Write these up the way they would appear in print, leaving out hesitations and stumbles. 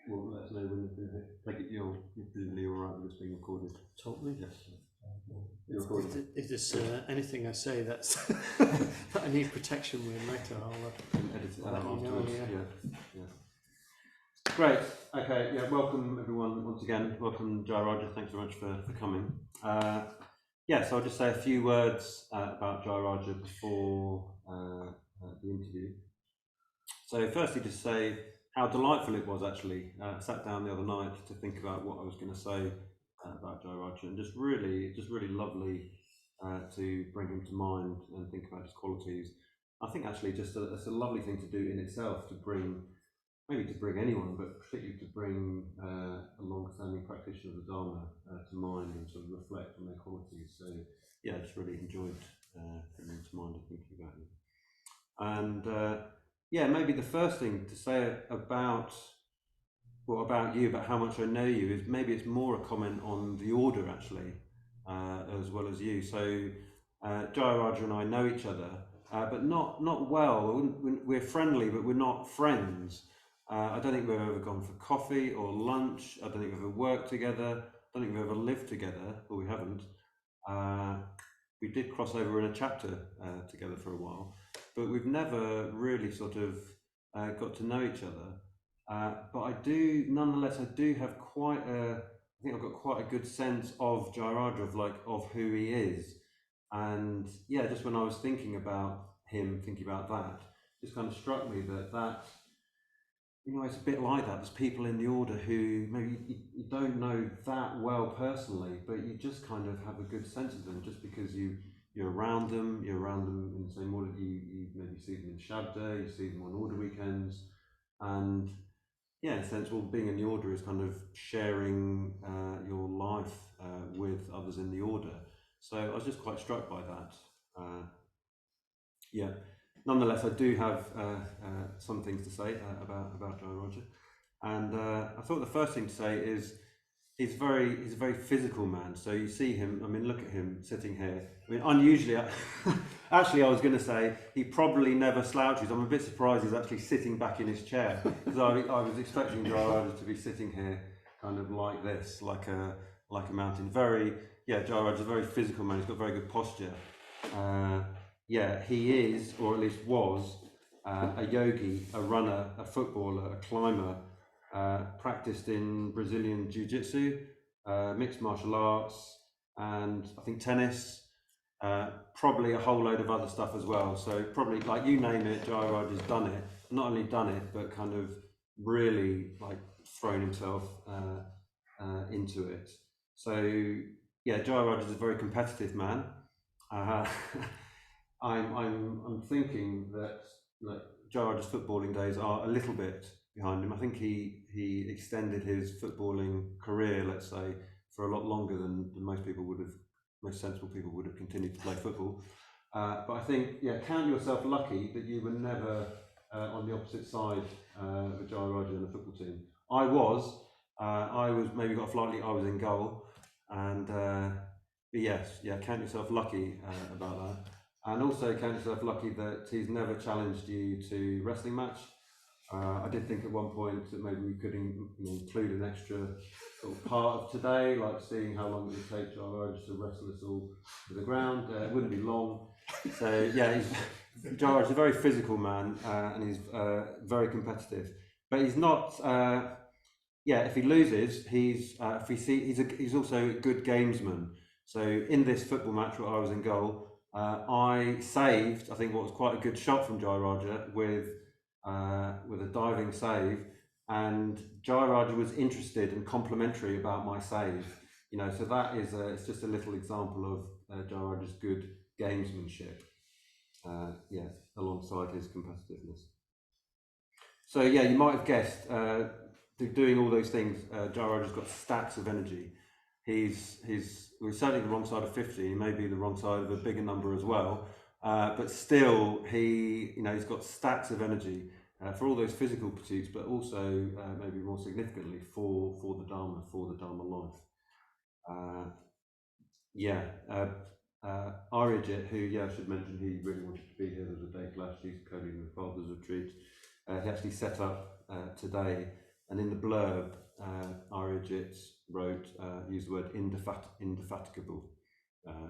will let us know when you've been here. Take it you're presumably all right with this being recorded. Totally. Yes. If there's anything I say that's that I need protection with later, I'll edit it I'll out let you know, afterwards. yeah. Yeah. Great. Okay. Yeah. Welcome everyone once again. Welcome Jayaraja. Thanks very much for coming. So I'll just say a few words about Jayaraja before the interview. So firstly, just say how delightful it was actually. I sat down the other night to think about what I was going to say about Jayaraja, and just really lovely to bring him to mind and think about his qualities. I think actually it's a lovely thing to do in itself, to bring anyone, but particularly to bring a long-standing practitioner of the Dharma to mind and sort of reflect on their qualities. So yeah, I just really enjoyed bringing him to mind and thinking about him. And maybe the first thing to say about you, about how much I know you, is maybe it's more a comment on the order actually, as well as you. So Jayaraja and I know each other, but not well. We're friendly, but we're not friends. I don't think we've ever gone for coffee or lunch. I don't think we've ever worked together. I don't think we've ever lived together, or we haven't. We did cross over in a chapter together for a while, but we've never really sort of got to know each other. But I do, nonetheless, I have I think I've got quite a good sense of Jayaraja, of who he is. And yeah, just when I was thinking about him, thinking about that, just kind of struck me that it's a bit like that. There's people in the order who maybe you don't know that well personally, but you just kind of have a good sense of them just because you're around them in the same order. You maybe see them in Shabda, you see them on order weekends, and yeah, in a sense, being in the order is kind of sharing your life with others in the order. So I was just quite struck by that. Yeah. Nonetheless, I do have some things to say about Jayaraja, and I thought the first thing to say is he's a very physical man. So you see him. I mean, look at him sitting here. I mean, unusually, actually, I was going to say he probably never slouches. I'm a bit surprised he's actually sitting back in his chair, because I was expecting Jayaraja to be sitting here, kind of like this, like a mountain. Jayaraja's a very physical man. He's got very good posture. He is, or at least was, a yogi, a runner, a footballer, a climber, practiced in Brazilian Jiu-Jitsu, mixed martial arts, and I think tennis, probably a whole load of other stuff as well. So probably, like, you name it, Jayaraja's done it. Not only done it, but kind of really thrown himself into it. So yeah, Jayaraja is a very competitive man. I'm thinking that Jayaraja's footballing days are a little bit behind him. I think he extended his footballing career, let's say, for a lot longer than most sensible people would have continued to play football. But I think, count yourself lucky that you were never on the opposite side of Jayaraja in the football team. I was maybe got slightly. I was in goal, and count yourself lucky about that. And also count yourself lucky that he's never challenged you to wrestling match. I did think at one point that maybe we could include an extra sort of part of today, like seeing how long it would take Jayaraja to wrestle us all to the ground. It wouldn't be long. So yeah, Jayaraja's a very physical man, and he's very competitive. But he's not. If he loses, he's also a good gamesman. So in this football match where I was in goal, I saved, I think, what was quite a good shot from Jayaraja with a diving save, and Jayaraja was interested and complimentary about my save. So that is it's just a little example of Jayaraja's good gamesmanship. Alongside his competitiveness. So yeah, you might have guessed. Doing all those things, Jayaraja's got stacks of energy. We're certainly the wrong side of 50. He may be the wrong side of a bigger number as well, but still, he's got stacks of energy for all those physical pursuits, but also maybe more significantly for the Dharma life. Arijit, who I should mention, he really wanted to be here. There was a day clash. He's co-leading the Father's Retreat. He actually set up today and in the blurb, Aryajit wrote, used the word indefatigable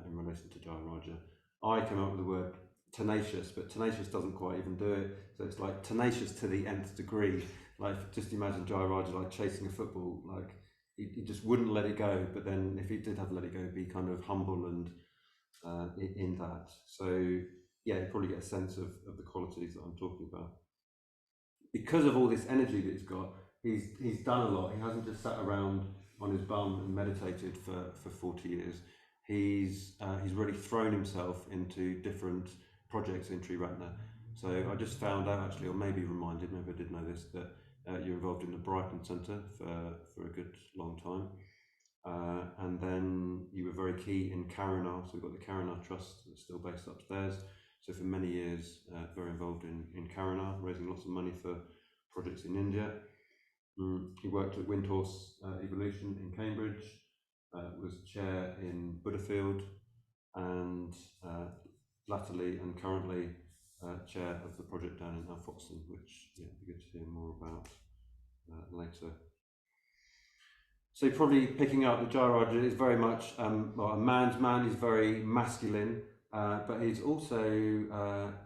in relation to Jayaraja. I came up with the word tenacious, but tenacious doesn't quite even do it. So it's like tenacious to the nth degree. Like, just imagine Jayaraja like chasing a football, like he just wouldn't let it go. But then if he did have to let it go, be kind of humble and in that. So yeah, you probably get a sense of the qualities that I'm talking about. Because of all this energy that he's got, he's done a lot. He hasn't just sat around on his bum and meditated for 40 years. He's really thrown himself into different projects in Triratna. So I just found out, actually, or maybe reminded, maybe I did know this, that you're involved in the Brighton Centre for a good long time. And then you were very key in Karuna. So we've got the Karuna Trust that's still based upstairs. So for many years, very involved in Karuna, raising lots of money for projects in India. He worked at Windhorse Evolution in Cambridge, was chair in Buddhafield, and latterly and currently chair of the project down in Alfoxden, which it'd be good to hear more about later. So probably picking up that Jayaraja is very much a man's man. He's very masculine, but he's also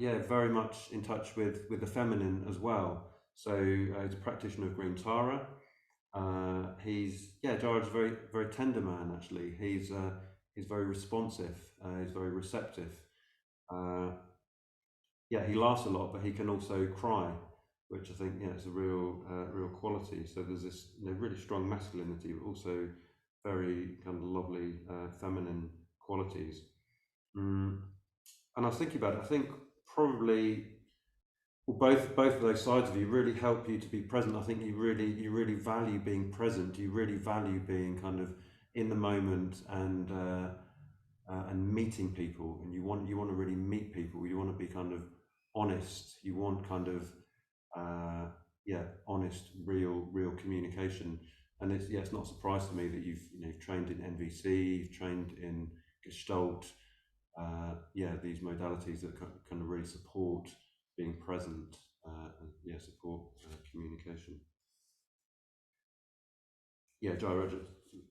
very much in touch with the feminine as well. So he's a practitioner of Green Tara. Jayaraja's a very, very tender man. Actually, he's very responsive. He's very receptive. He laughs a lot, but he can also cry, which I think is a real quality. So there's this really strong masculinity, but also very kind of lovely feminine qualities. And I was thinking about it. I think probably both of those sides of you really help you to be present. I think you really value being present. You really value being kind of in the moment and meeting people. And you want to really meet people. You want to be kind of honest. You want kind of honest, real communication. And it's not a surprise to me that you've trained in NVC, you've trained in Gestalt. These modalities that kind of really support being present and support communication. Jayaraja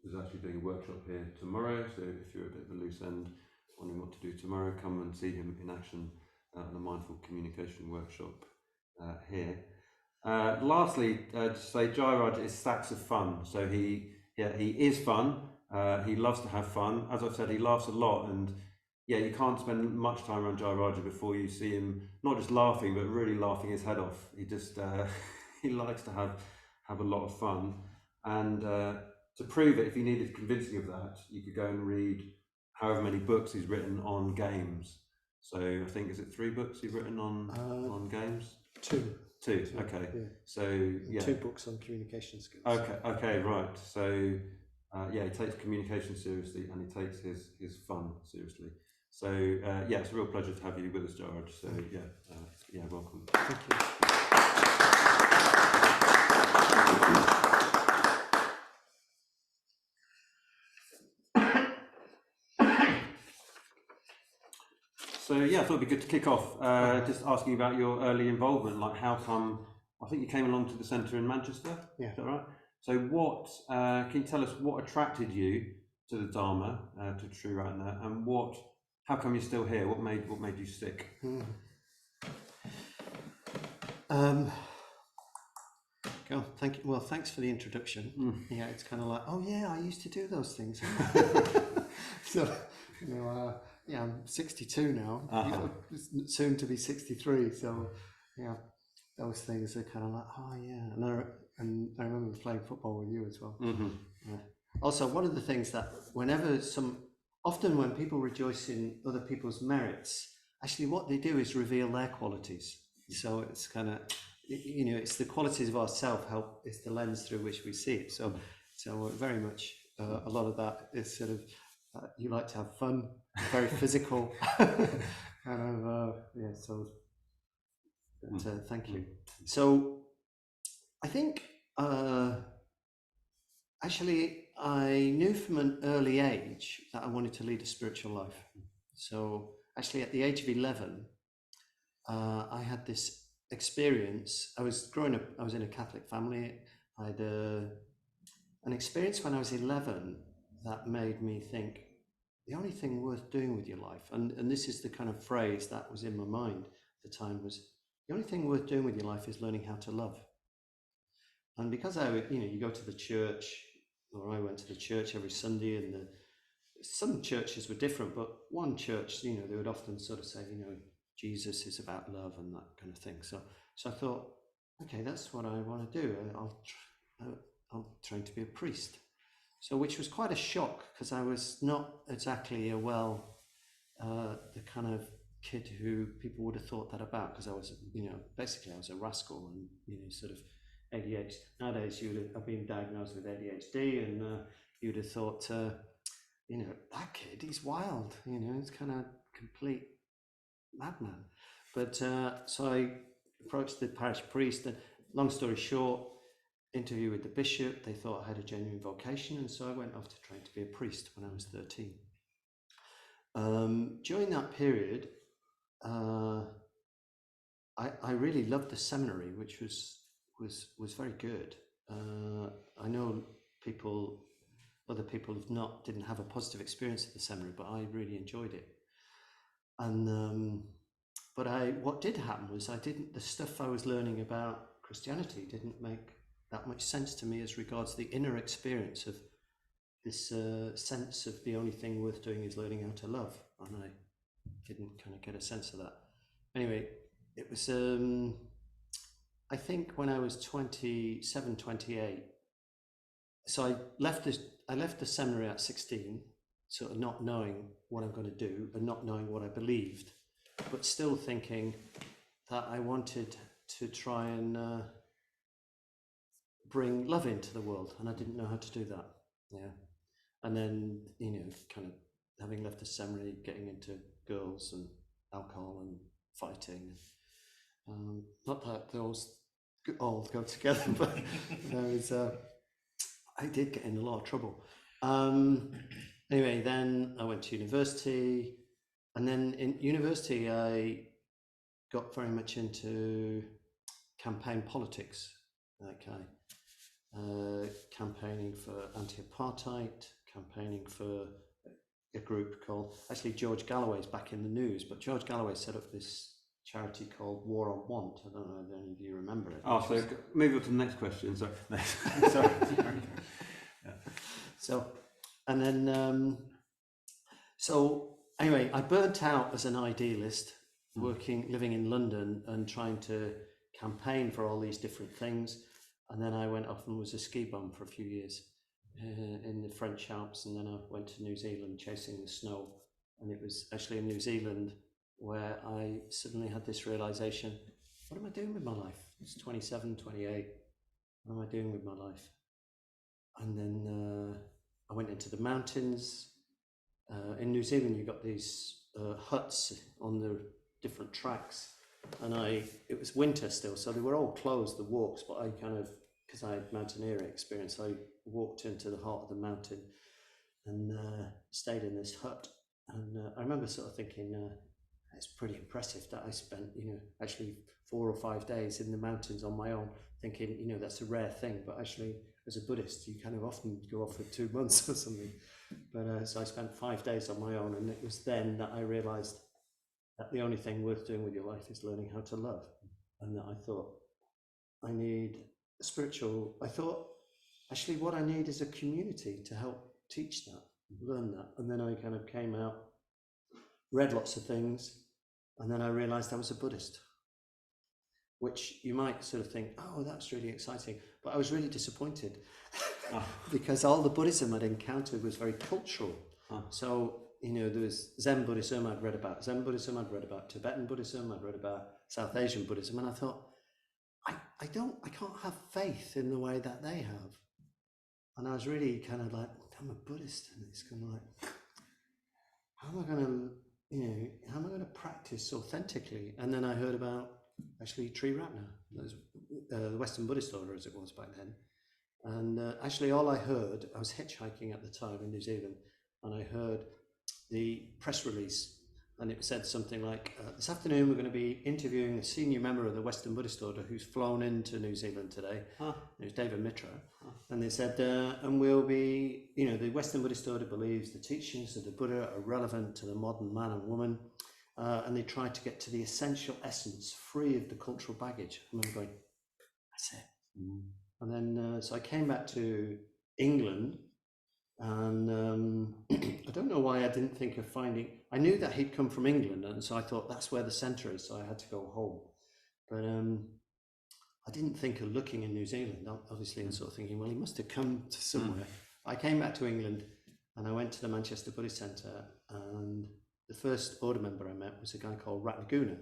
is actually doing a workshop here tomorrow, so if you're a bit of a loose end wondering what to do tomorrow, come and see him in action on the Mindful Communication workshop here. Lastly, to say Jayaraja is stacks of fun. So he is fun. He loves to have fun. As I've said, he laughs a lot, and you can't spend much time around Jayaraja before you see him not just laughing, but really laughing his head off. He just he likes to have a lot of fun. And to prove it, if you needed convincing of that, you could go and read however many books he's written on games. So I think, is it 3 books he's written on games? 2. Okay. Yeah. So 2 books on communication skills. Okay, right. So he takes communication seriously, and he takes his fun seriously. So it's a real pleasure to have you with us, George. So welcome. Thank you. So I thought it'd be good to kick off just asking about your early involvement. Like, how come? I think you came along to the centre in Manchester. Yeah. Is that right? So what can you tell us? What attracted you to the Dharma, to Triratna, and how come you're still here? What made you stick? Thank you. Well, thanks for the introduction. Yeah, it's kind of like, oh yeah, I used to do those things. So, I'm 62 now, soon to be 63. So, those things are kind of like, oh yeah. And I remember playing football with you as well. Mm-hmm. Yeah. Also, one of the things that often when people rejoice in other people's merits, actually what they do is reveal their qualities. So it's kind of, it's the qualities of ourself it's the lens through which we see it. So very much a lot of that is sort of, you like to have fun, very physical. Thank you. So I think actually I knew from an early age that I wanted to lead a spiritual life. So actually at the age of 11, I had this experience. I was growing up, I was in a Catholic family, I had an experience when I was 11 that made me think the only thing worth doing with your life, and this is the kind of phrase that was in my mind at the time, was the only thing worth doing with your life is learning how to love. And because you go to the church, or I went to the church every Sunday, and some churches were different, but one church, they would often sort of say, Jesus is about love and that kind of thing. So I thought, okay, that's what I want to do. I'll train to be a priest. So, which was quite a shock because I was not exactly the kind of kid who people would have thought that about, because I was, basically I was a rascal and, sort of ADHD. Nowadays, I've been diagnosed with ADHD, and you'd have thought, that kid, he's wild, he's kind of complete madman. But so I approached the parish priest, and long story short, interview with the bishop, they thought I had a genuine vocation, and so I went off to train to be a priest when I was 13. During that period, I really loved the seminary, which was very good. I know other people didn't have a positive experience at the seminary, but I really enjoyed it. And what did happen was the stuff I was learning about Christianity didn't make that much sense to me as regards the inner experience of this sense of the only thing worth doing is learning how to love, and I didn't kind of get a sense of that. Anyway, it was I think when I was 27, 28, so I left the seminary at 16, sort of not knowing what I'm going to do and not knowing what I believed, but still thinking that I wanted to try and bring love into the world, and I didn't know how to do that. Yeah. And then, kind of having left the seminary, getting into girls and alcohol and fighting. Not that those all go together, but I did get in a lot of trouble. Anyway, then I went to university, and then in university I got very much into campaign politics, campaigning for anti-apartheid, campaigning for a group called, actually George Galloway's back in the news, but George Galloway set up this charity called War on Want. I don't know if any of you remember it. Oh, so move on to the next question. Sorry. Sorry. Yeah. So, and then, so anyway, I burnt out as an idealist, living in London and trying to campaign for all these different things. And then I went off and was a ski bum for a few years in the French Alps, and then I went to New Zealand chasing the snow. And it was actually in New Zealand where I suddenly had this realization, what am I doing with my life? It's 27, 28. What am I doing with my life? And then I went into the mountains. In New Zealand, you got these huts on the different tracks, and it was winter still, so they were all closed, the walks, but I kind of, because I had mountaineering experience, I walked into the heart of the mountain and stayed in this hut. And I remember sort of thinking, it's pretty impressive that I spent, actually 4 or 5 days in the mountains on my own, thinking, that's a rare thing, but actually as a Buddhist, you kind of often go off for 2 months or something. But so I spent 5 days on my own, and it was then that I realized that the only thing worth doing with your life is learning how to love. And that I thought, I need I thought, actually what I need is a community to help teach that, learn that. And then I kind of came out, read lots of things, and then I realized I was a Buddhist, which you might sort of think, oh, that's really exciting. But I was really disappointed because all the Buddhism I'd encountered was very cultural. So, there was Zen Buddhism I'd read about, Tibetan Buddhism, I'd read about South Asian Buddhism, and I thought, I can't have faith in the way that they have. And I was really kind of like, I'm a Buddhist, and it's kind of like, how am I going to practice authentically? And then I heard about actually Triratna, the Western Buddhist order as it was back then. And actually all I heard, I was hitchhiking at the time in New Zealand, and I heard the press release and it said something like, this afternoon we're going to be interviewing a senior member of the Western Buddhist Order who's flown into New Zealand today. It was David Mitra. And they said, and we'll be, the Western Buddhist Order believes the teachings of the Buddha are relevant to the modern man and woman, and they try to get to the essential essence, free of the cultural baggage. I remember going, that's it. And then, so I came back to England, and I don't know why I didn't think of finding, I knew that he'd come from England, and so I thought that's where the centre is, so I had to go home. But I didn't think of looking in New Zealand, obviously, and sort of thinking, well, he must have come to somewhere. I came back to England, and I went to the Manchester Buddhist Centre, and the first order member I met was a guy called Ratnaguna.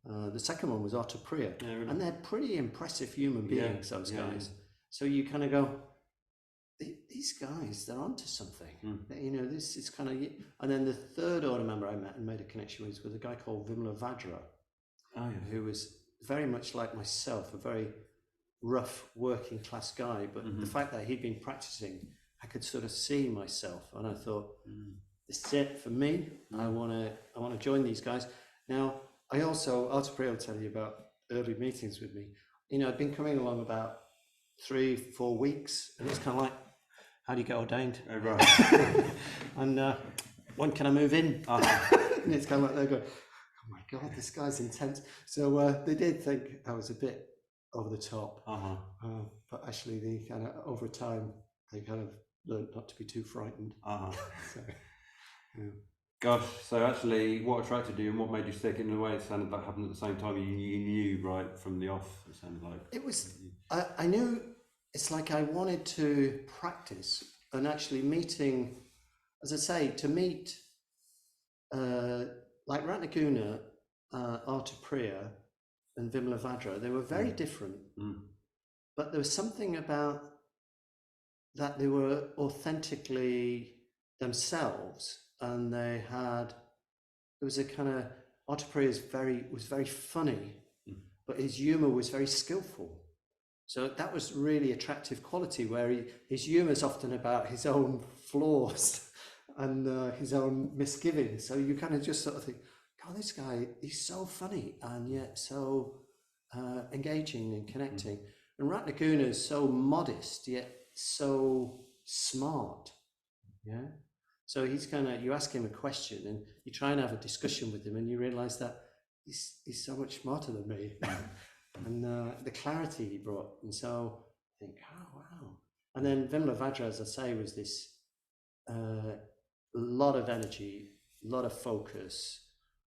The second one was Arthur Priya, really? And they're pretty impressive human beings, those guys. So you kind of go, these guys, they're onto something. This is kind of, and then the third order member I met and made a connection with a guy called Vajra, who was very much like myself, a very rough working class guy, but the fact that he'd been practicing, I could sort of see myself, and I thought, this is it for me. I want to join these guys. Now, I also, Arthur Priya will tell you about early meetings with me. I'd been coming along about 3-4 weeks, and it's kind of like, how do you get ordained? Oh, right. And when can I move in? And it's kind of like they're going, oh my God, this guy's intense. So they did think I was a bit over the top. But actually, they kind of, over time, they kind of learned not to be too frightened. So, Gosh, so actually, what attracted you and what made you stick? In a way, it sounded like happened at the same time. You knew right from the off. It sounded like it was. I knew. It's like I wanted to practice, and actually meeting, as I say, to meet like Ratnaguna, Arthur Priya, and Vajra. They were very different, but there was something about that they were authentically themselves. And there was a kind of, Arthur Priya was very funny, but his humor was very skillful. So that was really attractive quality, where his humor is often about his own flaws and his own misgivings. So you kind of just sort of think, God, this guy, he's so funny and yet so engaging and connecting. And Ratnaguna is so modest yet so smart. So he's kind of, you ask him a question and you try and have a discussion with him, and you realize that he's so much smarter than me. And the clarity he brought. And so I think, oh, wow. And then Vajra, as I say, was this lot of energy, a lot of focus,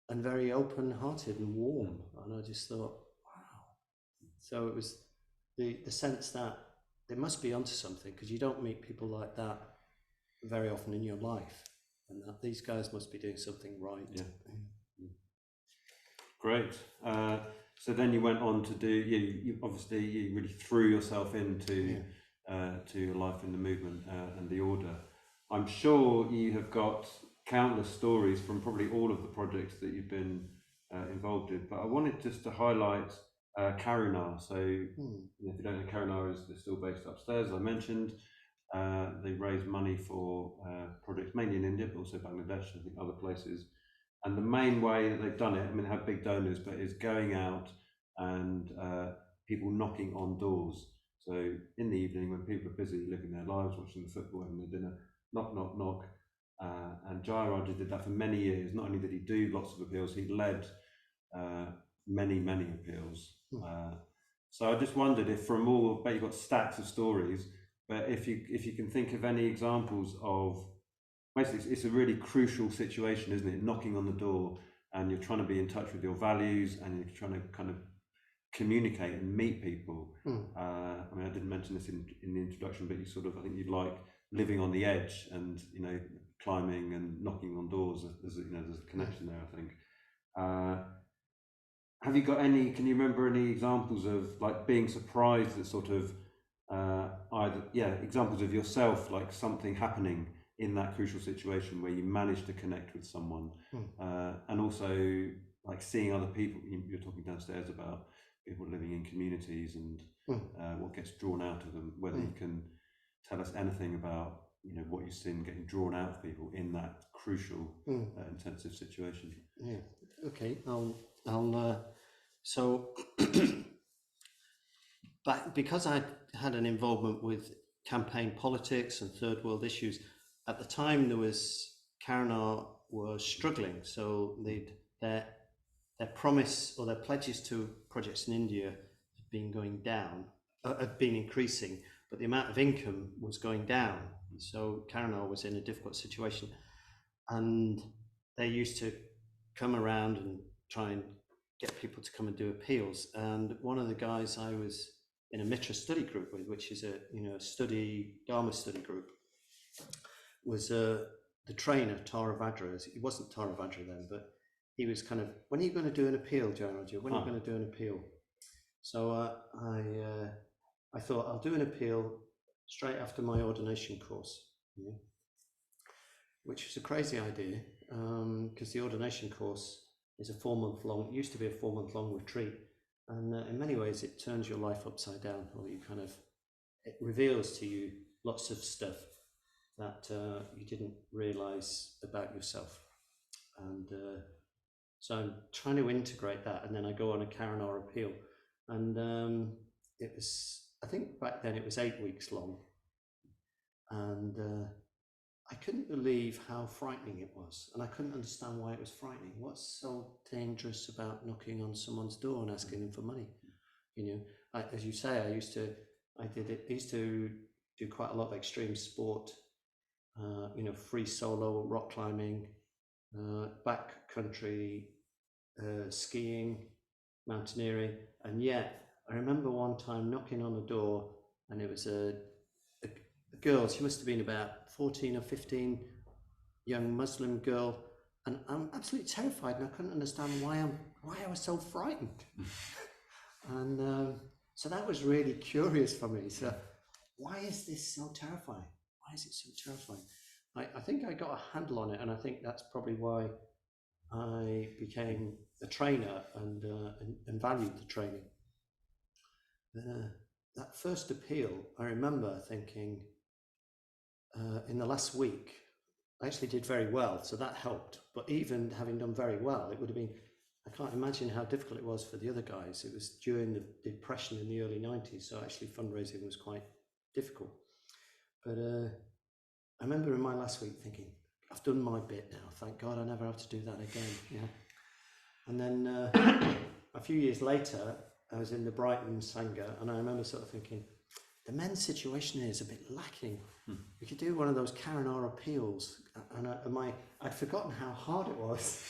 and very open-hearted and warm. And I just thought, wow. So it was the sense that they must be onto something, because you don't meet people like that very often in your life, and that these guys must be doing something right. Great. So then you went on to do, you obviously you really threw yourself into to your life in the movement and the order. I'm sure you have got countless stories from probably all of the projects that you've been involved in, but I wanted just to highlight Karuna. So if you don't know, Karuna is still based upstairs, as I mentioned. They raise money for projects mainly in India, but also Bangladesh, I think other places. And the main way that they've done it, I mean, they have big donors, but is going out and people knocking on doors. So in the evening, when people are busy living their lives, watching the football, having their dinner, knock, knock, knock. And Jayaraja did that for many years. Not only did he do lots of appeals, he led many, many appeals. So I just wondered if from all, I bet you've got stacks of stories, but if you can think of any examples of, basically it's a really crucial situation, isn't it? Knocking on the door, and you're trying to be in touch with your values, and you're trying to kind of communicate and meet people. I mean, I didn't mention this in the introduction, but you sort of, I think you like living on the edge and, you know, climbing and knocking on doors. There's a connection there, I think. Have you got any, can you remember any examples of like being surprised at sort of examples of yourself, like something happening in that crucial situation where you managed to connect with someone, and also like seeing other people? You're talking downstairs about people living in communities and what gets drawn out of them, whether you can tell us anything about what you've seen getting drawn out of people in that crucial, intensive situation. Yeah. Okay. So, but because I had an involvement with campaign politics and third world issues, at the time there was Karanar was struggling, so their promise or their pledges to projects in India had been going down, had been increasing, but the amount of income was going down. So Karanar was in a difficult situation, and they used to come around and try and get people to come and do appeals. And one of the guys I was in a Mitra study group with, which is a Dharma study group, was the trainer Jayaraja. He wasn't Jayaraja then, but he was kind of, when are you going to do an appeal, Jayaraja? When are you going to do an appeal? So I thought I'll do an appeal straight after my ordination course, which was a crazy idea, because the ordination course is a 4-month long, it used to be a 4-month long retreat, and in many ways it turns your life upside down, or it reveals to you lots of stuff that you didn't realize about yourself. And so I'm trying to integrate that, and then I go on a Karanar appeal, and it was, I think back then it was 8 weeks long, and I couldn't believe how frightening it was, and I couldn't understand why it was frightening. What's so dangerous about knocking on someone's door and asking them for money? As you say, I used to do quite a lot of extreme sport, free solo, rock climbing, backcountry, skiing, mountaineering, and yet I remember one time knocking on a door, and it was a girl. She must have been about 14 or 15, young Muslim girl, and I'm absolutely terrified, and I couldn't understand why I was so frightened. And so that was really curious for me. So why is this so terrifying? Why is it so terrifying? I think I got a handle on it, and I think that's probably why I became a trainer and valued the training. That first appeal, I remember thinking, in the last week, I actually did very well, so that helped. But even having done very well, it would have been, I can't imagine how difficult it was for the other guys. It was during the depression in the early 90s, so actually fundraising was quite difficult. But I remember in my last week thinking, I've done my bit now, thank God I never have to do that again. Yeah. And then a few years later, I was in the Brighton Sangha, and I remember sort of thinking, the men's situation here is a bit lacking. We could do one of those Karanar appeals, and I'd forgotten how hard it was,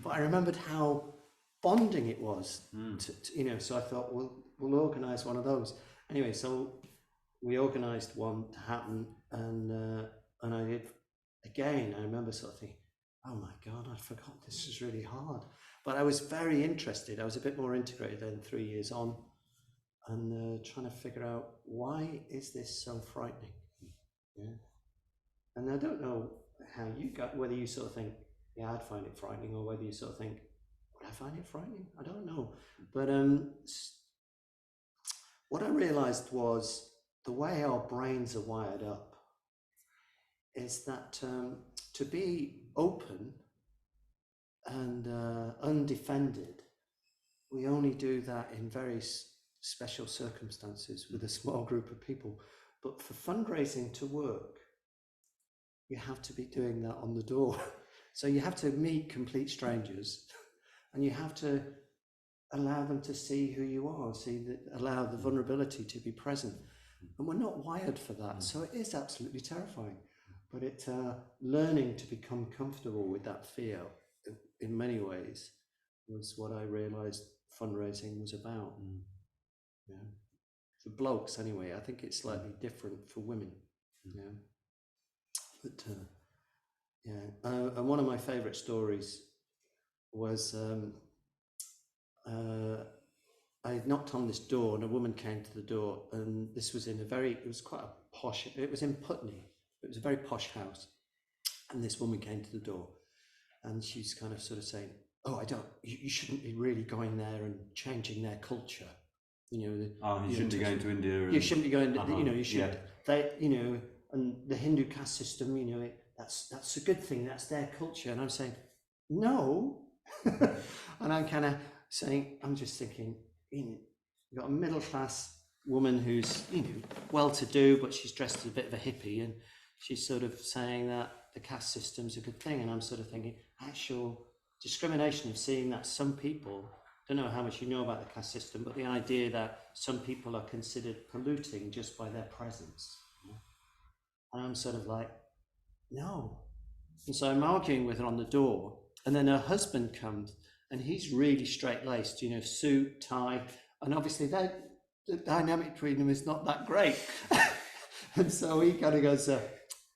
but I remembered how bonding it was. So I thought, we'll organise one of those. Anyway, so we organised one to happen, and I did again. I remember sort of thinking, oh my God, I forgot this is really hard. But I was very interested. I was a bit more integrated then 3 years on, and trying to figure out, why is this so frightening? Yeah. And I don't know how you got, whether you sort of think, yeah, I'd find it frightening, or whether you sort of think, would I find it frightening? I don't know. But what I realized was the way our brains are wired up is that to be open and undefended, we only do that in very special circumstances with a small group of people. But for fundraising to work, you have to be doing that on the door. So you have to meet complete strangers, and you have to allow them to see who you are, allow the vulnerability to be present. And we're not wired for that, so it is absolutely terrifying. But it's learning to become comfortable with that fear, in many ways, was what I realized fundraising was about. Yeah. For blokes, anyway. I think it's slightly different for women. Yeah. But and one of my favorite stories was I knocked on this door, and a woman came to the door, and this was it was quite a posh, it was in Putney, it was a very posh house, and this woman came to the door, and she's kind of sort of saying, oh, you shouldn't be really going there and changing their culture. You shouldn't be going to India. You shouldn't be going, you should, they, and the Hindu caste system, you know, that's a good thing, that's their culture. And I'm saying, no. And I'm kind of saying, I'm just thinking, you know, you've got a middle class woman who's, you know, well to do, but she's dressed as a bit of a hippie, and she's sort of saying that the caste system's a good thing. And I'm sort of thinking, actual discrimination of seeing that some people, I don't know how much you know about the caste system, but the idea that some people are considered polluting just by their presence. And I'm sort of like, no. And so I'm arguing with her on the door, and then her husband comes, and he's really straight-laced, you know, suit, tie, and obviously the dynamic between them is not that great. And so he kind of goes,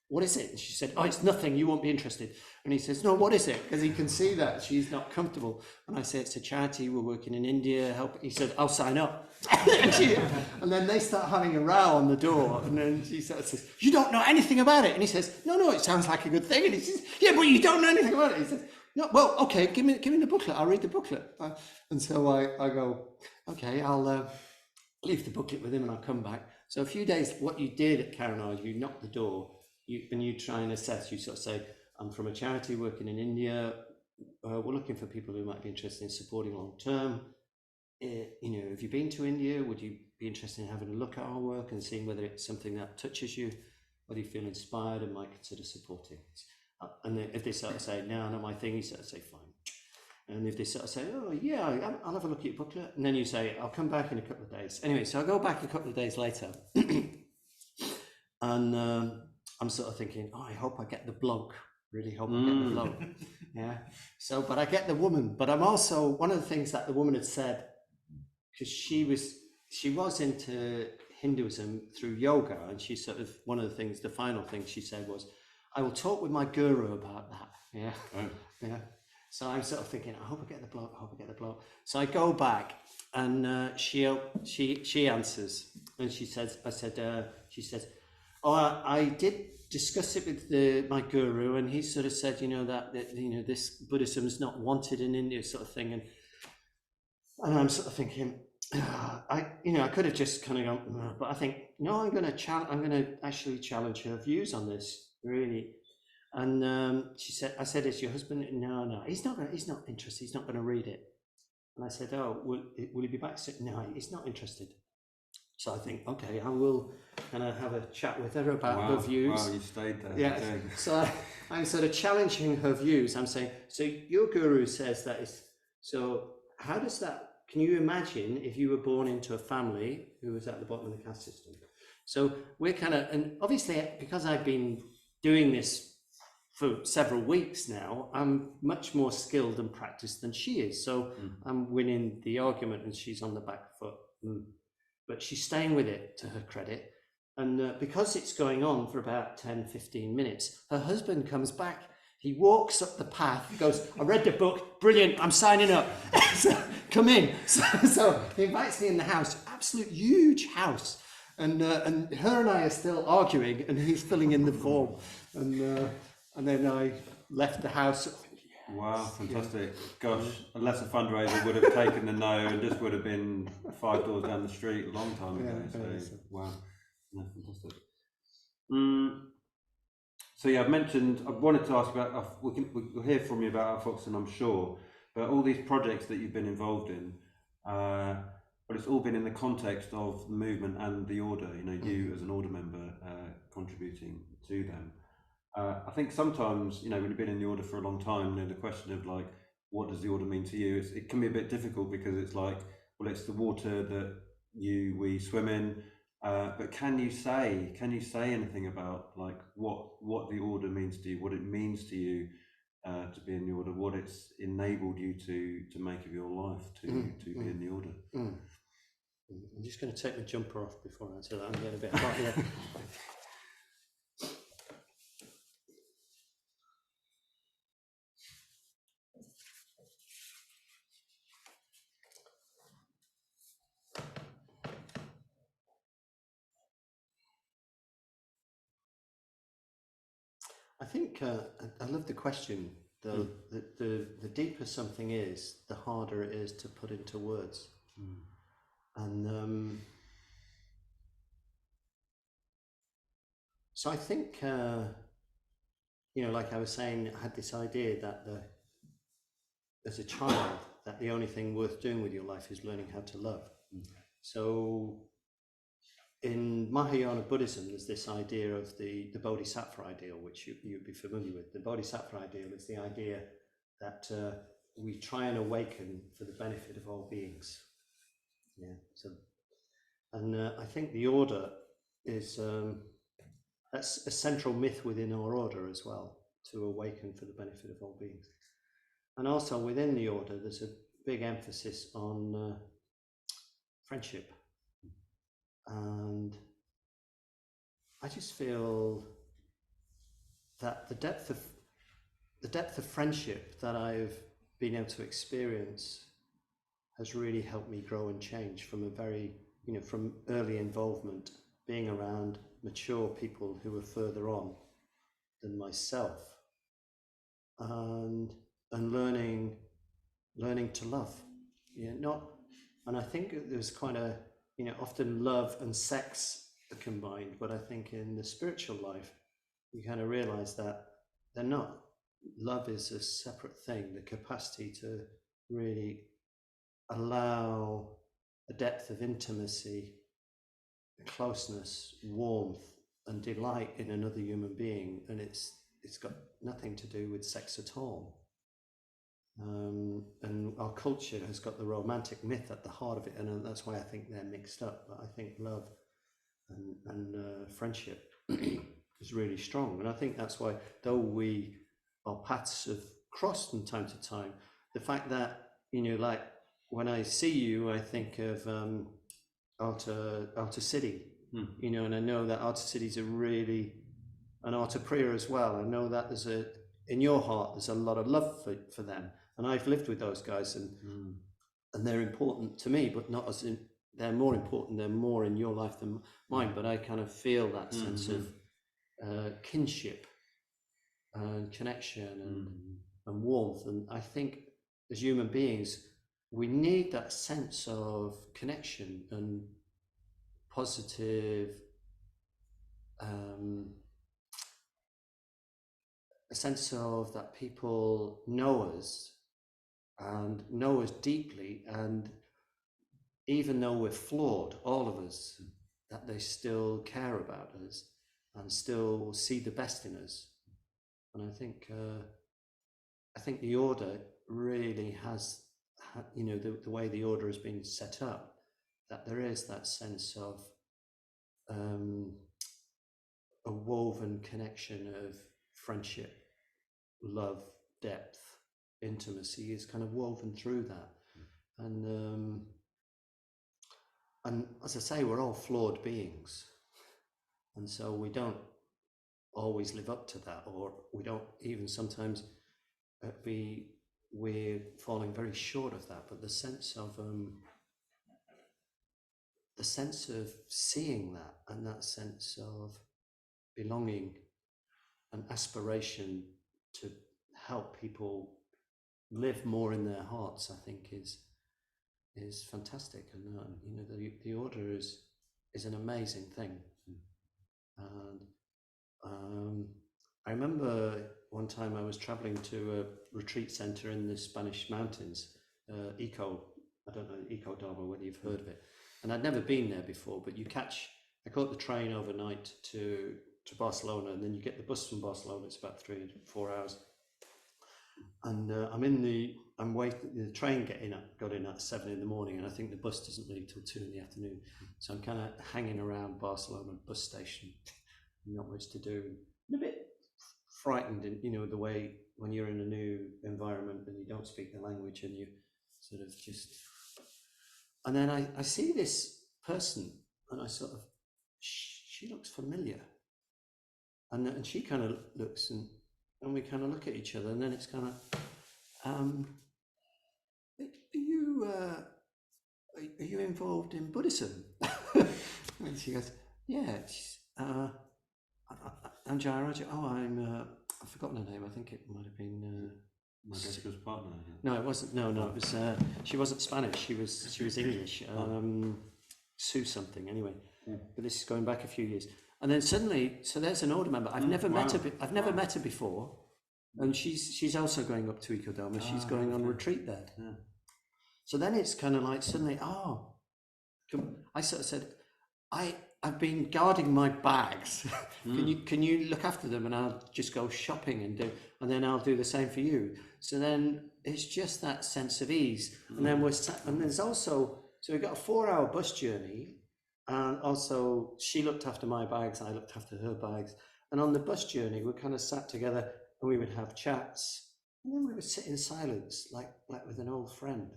what is it? And she said, oh, it's nothing, you won't be interested. And he says, no, what is it? Because he can see that she's not comfortable. And I say, it's a charity, we're working in India, help. He said, I'll sign up. And then they start having a row on the door. And then she sort of says, you don't know anything about it. And he says, no, it sounds like a good thing. And he says, yeah, but you don't know anything about it. He says, no, well, okay, give me the booklet, I'll read the booklet. And so I go, okay, I'll leave the booklet with him and I'll come back. So a few days, what you did at Karanaj, you knocked the door, and you try and assess, you sort of say, I'm from a charity working in India, we're looking for people who might be interested in supporting long term. You know, have you been to India? Would you be interested in having a look at our work and seeing whether it's something that touches you, whether you feel inspired and might consider supporting? And if they sort of say, no, not my thing, you sort of say, fine. And if they sort of say, oh yeah, I'll have a look at your booklet, and then you say, I'll come back in a couple of days. Anyway, so I go back a couple of days later, and I'm sort of thinking, oh, I hope I get the bloke. Really hope I get the bloke. Yeah. So, but I get the woman. But I'm also, one of the things that the woman had said, because she was into Hinduism through yoga, and she sort of, one of the things, the final thing she said was, I will talk with my guru about that. Yeah. Oh. Yeah. So I'm sort of thinking, I hope I get the bloke, I hope I get the bloke. So I go back, and she answers, and she says, oh, I did discuss it with my guru, and he sort of said, you know, that you know, this Buddhism is not wanted in India, sort of thing. And I'm sort of thinking, I could have just kind of gone, but I think, no, I'm going to actually challenge her views on this, really. And I said, is your husband? No, he's not interested. He's not going to read it. And I said, oh, will he be back? Said, no, he's not interested. So I think, okay, I will kind of have a chat with her about her views. Wow, you stayed there. Yeah. Okay. So I'm sort of challenging her views. I'm saying, so your guru says that is, so how does that, can you imagine if you were born into a family who was at the bottom of the caste system? So we're kind of, and obviously because I've been doing this for several weeks now, I'm much more skilled and practiced than she is. So I'm winning the argument and she's on the back foot. But she's staying with it, to her credit. And because it's going on for about 10, 15 minutes, her husband comes back. He walks up the path, he goes, I read the book, brilliant, I'm signing up. So, come in. So he invites me in the house, absolute huge house. And her and I are still arguing, and he's filling in the form. And then I left the house. Wow, fantastic. Gosh, unless a fundraiser would have taken the no, and this would have been 5 doors down the street a long time ago. So, wow, no, fantastic. So yeah, I wanted to ask about, we'll hear from you about Outfoxing, I'm sure, but all these projects that you've been involved in, but it's all been in the context of the movement and the order, you know, you as an order member contributing to them. I think sometimes, you know, when you've been in the order for a long time, you know, the question of like, what does the order mean to you? It can be a bit difficult because it's like, well, it's the water that we swim in. But can you say anything about like what the order means to you, what it means to you to be in the order, what it's enabled you to make of your life to be in the order? I'm just going to take my jumper off before I answer that. I'm getting a bit hot here. I think I love the question. The deeper something is, the harder it is to put into words. And So I think, you know, like I was saying, I had this idea that as a child, that the only thing worth doing with your life is learning how to love. So in Mahayana Buddhism, there's this idea of the Bodhisattva ideal, which you'd be familiar with. The Bodhisattva ideal is the idea that we try and awaken for the benefit of all beings. Yeah. So, and I think the order is that's a central myth within our order as well, to awaken for the benefit of all beings. And also within the order, there's a big emphasis on friendship. And I just feel that the depth of friendship that I've been able to experience has really helped me grow and change from a very, you know, from early involvement, being around mature people who are further on than myself, and learning to love. Yeah, not, and I think there's quite a, you know, often love and sex are combined, but I think in the spiritual life, you kind of realize that they're not. Love is a separate thing, the capacity to really allow a depth of intimacy, closeness, warmth, and delight in another human being, and it's got nothing to do with sex at all. And our culture has got the romantic myth at the heart of it, and that's why I think they're mixed up. But I think love and friendship is really strong, and I think that's why, though our paths have crossed from time to time, the fact that, you know, like when I see you, I think of Alta City, you know, and I know that Alta City's a really, and Alta Priya as well. I know that in your heart, there's a lot of love for them. And I've lived with those guys, and they're important to me, but not as in, they're more important, they're more in your life than mine. But I kind of feel that sense of kinship and connection and warmth. And I think as human beings, we need that sense of connection and positive, a sense of that people know us and know us deeply, and even though we're flawed, all of us, that they still care about us and still see the best in us. And I think the order really has, you know, the way the order has been set up, that there is that sense of a woven connection of friendship, love, depth, intimacy is kind of woven through that. And as I say, we're all flawed beings, and so we don't always live up to that, or we don't even sometimes we're falling very short of that. But the sense of seeing that, and that sense of belonging and aspiration to help people live more in their hearts, I think is fantastic. And you know, the order is an amazing thing. And I remember one time I was traveling to a retreat center in the Spanish mountains, I don't know, Eco Dharma, whether you've heard of it. And I'd never been there before, but I caught the train overnight to Barcelona, and then you get the bus from Barcelona. It's about 3 to 4 hours. And I'm waiting, the train got in at 7 in the morning, and I think the bus doesn't leave till 2 in the afternoon. So I'm kind of hanging around Barcelona bus station, not much to do, and a bit frightened, and you know, the way when you're in a new environment and you don't speak the language, and you sort of just, and then I see this person, and I sort of, she looks familiar, and she kind of looks, and we kind of look at each other, and then it's kind of, are you involved in Buddhism? And she goes, yeah. I'm Jayaraja. Oh, I've forgotten her name. I think it might have been My guess was partner. no, it wasn't. No, it was. She wasn't Spanish. She was English. Sue something. Anyway, but this is going back a few years. And then suddenly, so there's an older member. I've never met her. I've never met her before, and she's also going up to Ecodoma. She's going on retreat there. Yeah. So then it's kind of like suddenly, I sort of said, I've been guarding my bags. Can you look after them, and I'll just go shopping and then I'll do the same for you. So then it's just that sense of ease. And then there's also, so we got a 4-hour bus journey, and also she looked after my bags, I looked after her bags. And on the bus journey, we kind of sat together and we would have chats, and then we would sit in silence, like with an old friend.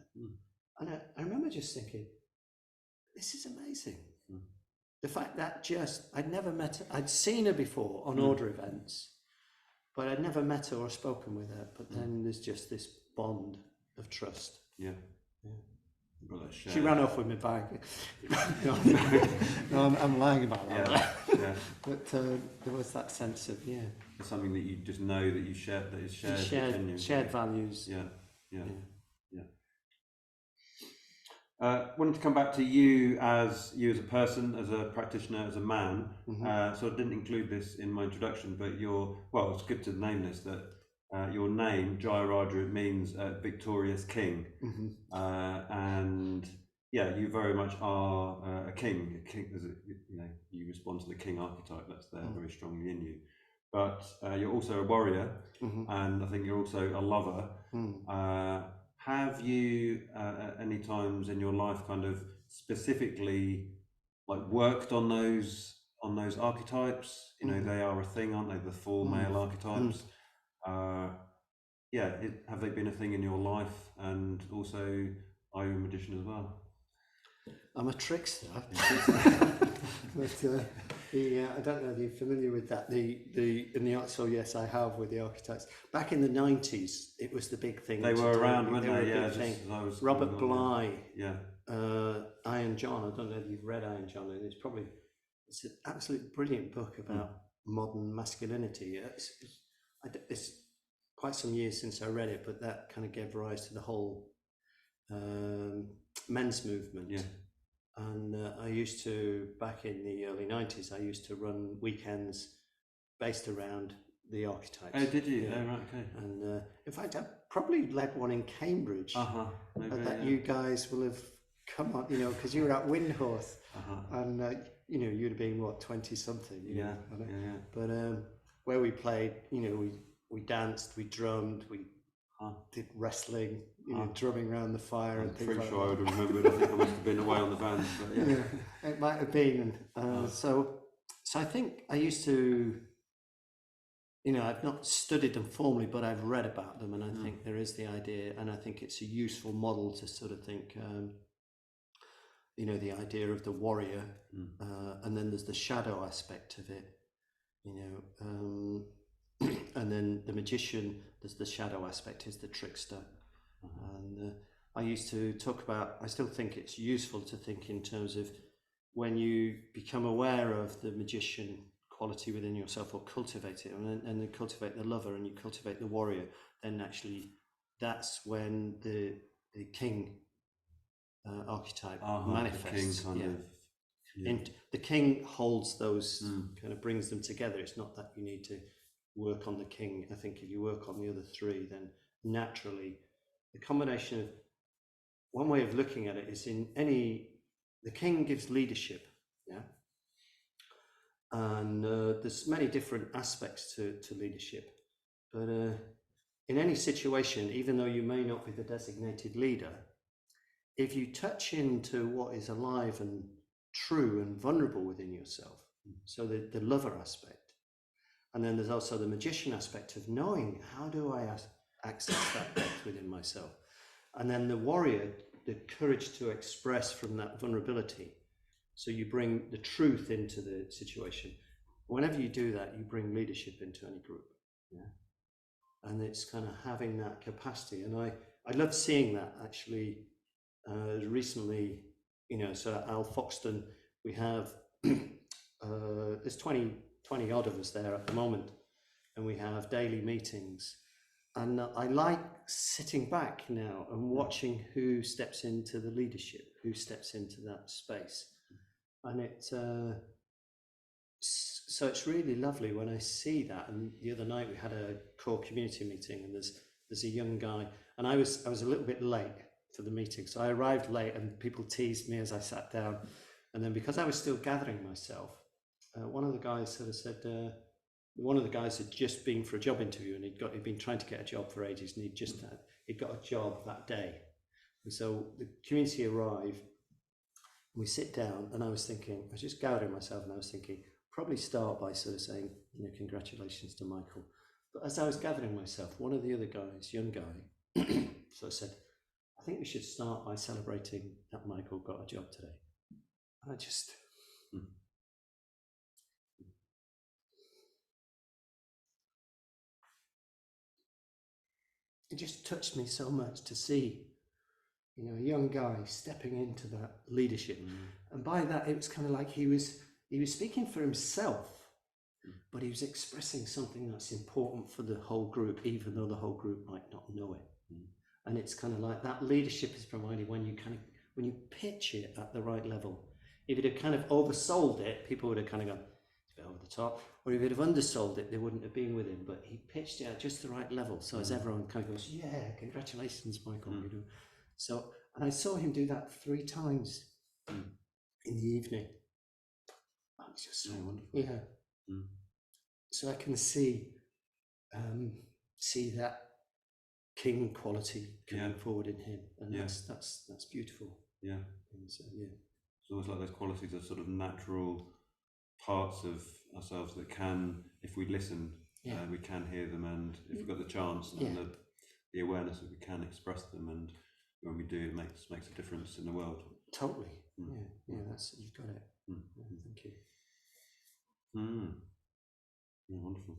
And I remember just thinking, this is amazing. The fact that I'd never met her, I'd seen her before on order events, but I'd never met her or spoken with her. But then there's just this bond of trust. Yeah. She ran off with my bag. No, I'm lying about that. Yeah. But there was that sense of It's something that you just know that you share, that is shared. Shared values. Yeah. Wanted to come back to you as a person, as a practitioner, as a man. So I didn't include this in my introduction, but it's good to name this, that your name, Jayaraja, means victorious king. And you very much are a king. You respond to the king archetype, that's there very strongly in you. But you're also a warrior, and I think you're also a lover. Have you at any times in your life kind of specifically worked on those archetypes? They are a thing, aren't they? The 4 male archetypes. Have they been a thing in your life? And also, are you a magician as well? I'm a trickster. But I don't know if you're familiar with that. So yes, I have, with the archetypes. Back in the 90s, it was the big thing. They were around, weren't they? Yeah, Robert Bly. Yeah. Iron John. I don't know if you've read Iron John, and it's an absolutely brilliant book about modern masculinity. It's quite some years since I read it, but that kind of gave rise to the whole men's movement. Yeah. And I used to, back in the early 90s, I used to run weekends based around the archetypes. Oh, did you? Yeah. Oh, right, okay. And in fact, I probably led one in Cambridge. Maybe, you guys will have come on, because you were at Windhorse, and you'd have been, 20-something? Yeah. But where we played, we danced, we drummed, we did wrestling, drumming around the fire. I'm and things pretty like sure that. I would have remembered. I think I must have been away on the vans, but yeah. It might have been. So I think I used to, I've not studied them formally, but I've read about them, and I think there is the idea, and I think it's a useful model to sort of think, the idea of the warrior, and then there's the shadow aspect of it, and then the magician, there's the shadow aspect, is the trickster. And I used to talk about, I still think it's useful to think in terms of when you become aware of the magician quality within yourself, or cultivate it, and then cultivate the lover, and you cultivate the warrior, then actually that's when the king archetype manifests. The king And the king holds those, kind of brings them together. It's not that you need to work on the king. I think if you work on the other 3, then naturally the combination of, one way of looking at it is the king gives leadership, and there's many different aspects to leadership, but in any situation, even though you may not be the designated leader, if you touch into what is alive and true and vulnerable within yourself, so the lover aspect, and then there's also the magician aspect of knowing, how do I access that depth within myself, and then the warrior, the courage to express from that vulnerability. So you bring the truth into the situation. Whenever you do that, you bring leadership into any group. And it's kind of having that capacity. And I love seeing that, actually. Recently, so at Al Foxton, we have, there's 20 odd of us there at the moment, and we have daily meetings. And I like sitting back now and watching who steps into the leadership, who steps into that space. And it's so it's really lovely when I see that. And the other night we had a core community meeting, and there's a young guy, and I was a little bit late for the meeting, so I arrived late, and people teased me as I sat down. And then because I was still gathering myself, one of the guys sort of said, one of the guys had just been for a job interview, and he'd been trying to get a job for ages, and he'd got a job that day. And so the community arrived, we sit down, and I was just gathering myself, and I was thinking, probably start by sort of saying, congratulations to Michael. But as I was gathering myself, one of the other guys, young guy, sort of said, I think we should start by celebrating that Michael got a job today. And I just... It just touched me so much to see, a young guy stepping into that leadership. And by that, it was kind of like he was speaking for himself, but he was expressing something that's important for the whole group, even though the whole group might not know it. And it's kind of like that leadership is provided when you pitch it at the right level. If it had kind of oversold it, people would have kind of gone, it's a bit over the top. Or if it had undersold it, they wouldn't have been with him. But he pitched it at just the right level. So as everyone kind of goes, yeah, congratulations, Michael. So, and I saw him do that 3 times in the evening. It's just so wonderful. Yeah. So I can see that king quality coming forward in him, and that's beautiful. Yeah. And so, it's almost like those qualities are sort of natural parts of ourselves that can, if we listen, we can hear them, and if we've got the chance and the awareness that we can express them, and when we do, it makes a difference in the world. Totally. That's, you've got it. Thank you. Wonderful.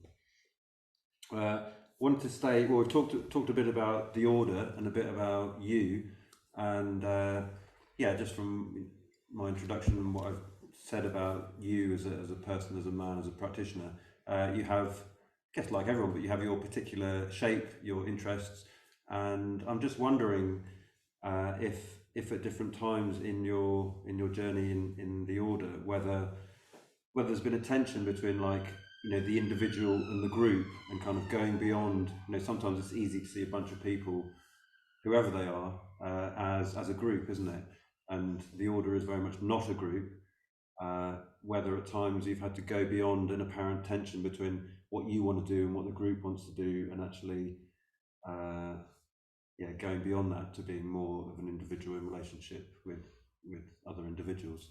Wanted to stay. Well, we've talked a bit about the order and a bit about you, and just from my introduction and what I've said about you as a person, as a man, as a practitioner, you have, I guess like everyone, but you have your particular shape, your interests, and I'm just wondering if at different times in your journey in the order, whether there's been a tension between the individual and the group, and kind of going beyond. Sometimes it's easy to see a bunch of people, whoever they are, as a group, isn't it? And the order is very much not a group. Whether at times you've had to go beyond an apparent tension between what you want to do and what the group wants to do, and actually, going beyond that to being more of an individual in relationship with other individuals.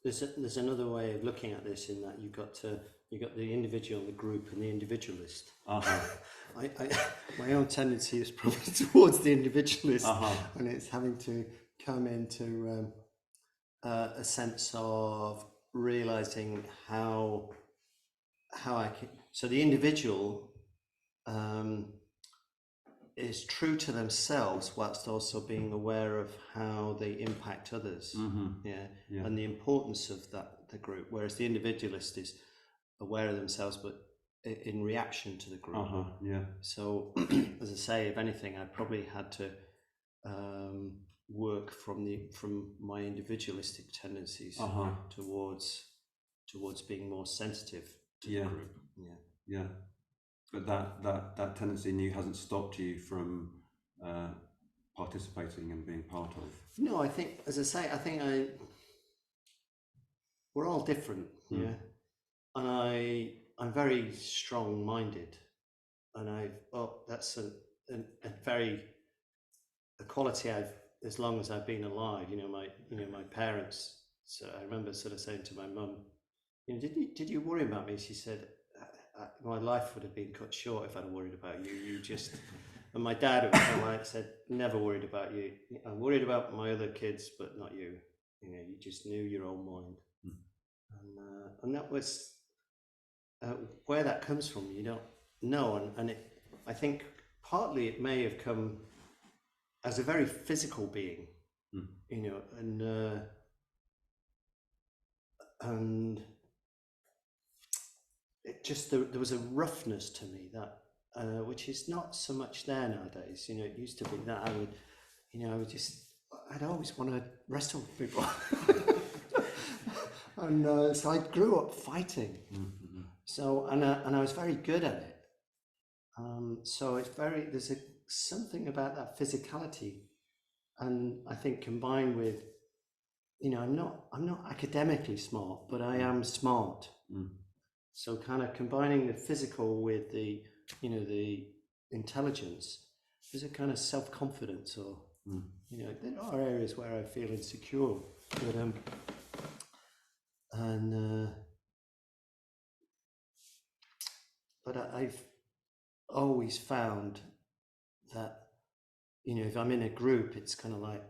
There's another way of looking at this, in that you've got the individual, the group, and the individualist. My own tendency is probably towards the individualist, and it's having to come into a sense of realizing how I can. So the individual is true to themselves, whilst also being aware of how they impact others, and the importance of the group. Whereas the individualist is aware of themselves, but in reaction to the group. So, as I say, if anything, I probably had to work from my individualistic tendencies towards being more sensitive to the group. But that tendency in you hasn't stopped you from participating and being part of. No, I think, as I say, we're all different, and I'm very strong-minded, and that's a quality as long as I've been alive. My parents. So I remember sort of saying to my mum, did you worry about me? She said, my life would have been cut short if I'd worried about you. You just, and my dad said, never worried about you. I'm worried about my other kids, but not you. You just knew your own mind, and that was where that comes from. You don't know, and I think partly it may have come as a very physical being, and it just there was a roughness to me that which is not so much there nowadays. It used to be that I'd always want to wrestle with people. And so I grew up fighting. Mm-hmm. So and I was very good at it. So it's there's something about that physicality, and I think combined with, I'm not academically smart, but I am smart. Mm. So kind of combining the physical with the the intelligence, there's a kind of self-confidence, or there are areas where I feel insecure, but I've always found that if I'm in a group, it's kind of like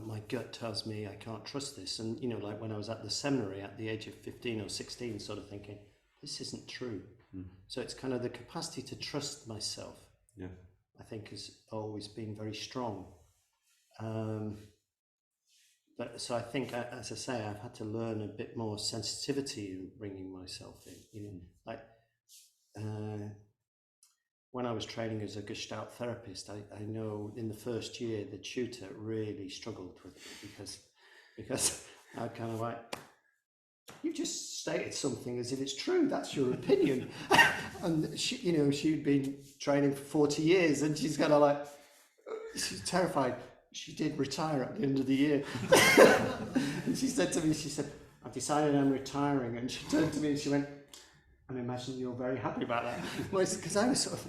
my gut tells me I can't trust this, and like when I was at the seminary at the age of 15 or 16, sort of thinking this isn't true. So it's kind of the capacity to trust myself. Yeah, I think has always been very strong. But so I think, as I say, I've had to learn a bit more sensitivity in bringing myself in. Like when I was training as a Gestalt therapist, I know in the first year the tutor really struggled with it because I kind of like, you just stated something as if it's true. That's your opinion. And she, she'd been training for 40 years, and she's kind of like, she's terrified. She did retire at the end of the year. And she said to me, I've decided I'm retiring. And she turned to me and she went, I imagine you're very happy about that. Because I was sort of,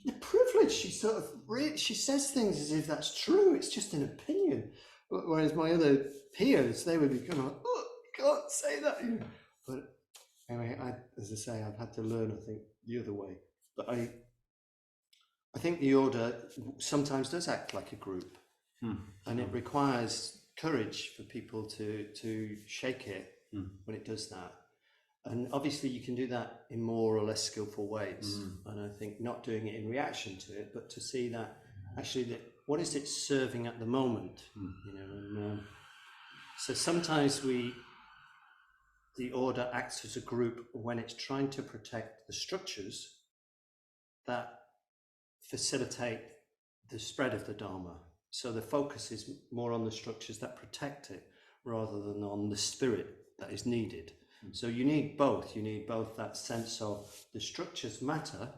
the privilege, she sort of, she says things as if that's true. It's just an opinion. Whereas my other peers, they would be kind of like, oh, you can't say that. But anyway, as I say, I've had to learn, I think, the other way. But I think the order sometimes does act like a group, and it requires courage for people to shake it when it does that. And obviously you can do that in more or less skillful ways. And I think not doing it in reaction to it, but to see that actually what is it serving at the moment, and so sometimes the order acts as a group when it's trying to protect the structures that facilitate the spread of the Dharma. So the focus is more on the structures that protect it rather than on the spirit that is needed. So you need both. You need both that sense of the structures matter,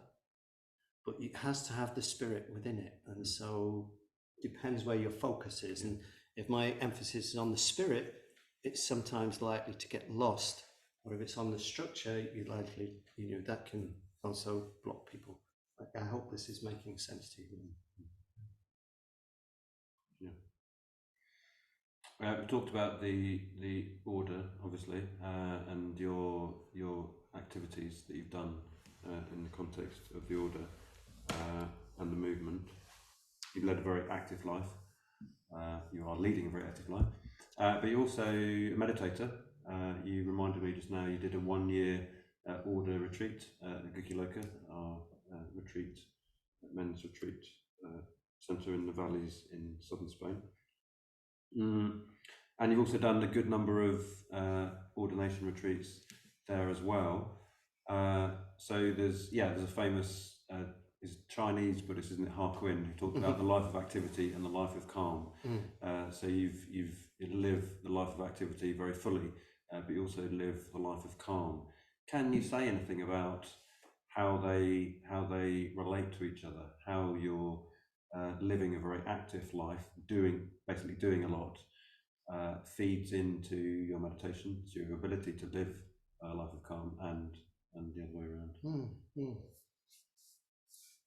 but it has to have the spirit within it. And so it depends where your focus is. And if my emphasis is on the spirit, it's sometimes likely to get lost. Or if it's on the structure, you're likely, that can also block people. I hope this is making sense to you. Yeah. We talked about the order, obviously, and your activities that you've done in the context of the order and the movement. You've led a very active life. You are leading a very active life, but you're also a meditator. You reminded me just now you did a 1-year order retreat at the Gukiloka, our men's retreat centre in the valleys in southern Spain. And you've also done a good number of ordination retreats there as well. So there's a famous is Chinese Buddhist, isn't it, Ha Quinn, who talked about the life of activity and the life of calm. So you've lived the life of activity very fully, but you also live the life of calm. Can you say anything about how they relate to each other? How you're living a very active life, basically doing a lot, feeds into your meditation, so your ability to live a life of calm, and the other way around.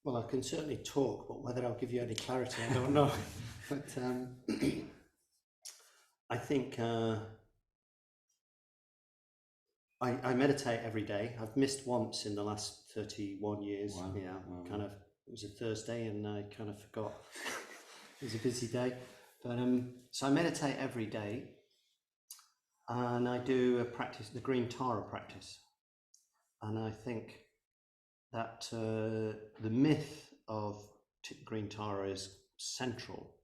Well, I can certainly talk, but whether I'll give you any clarity, I don't know. But I think I meditate every day. I've missed once in the last 31 years. Wow. Yeah, Wow. kind of. It was a Thursday, and I kind of forgot. It was a busy day, but so I meditate every day, and I do a practice, the Green Tara practice, and I think that the myth of Green Tara is central,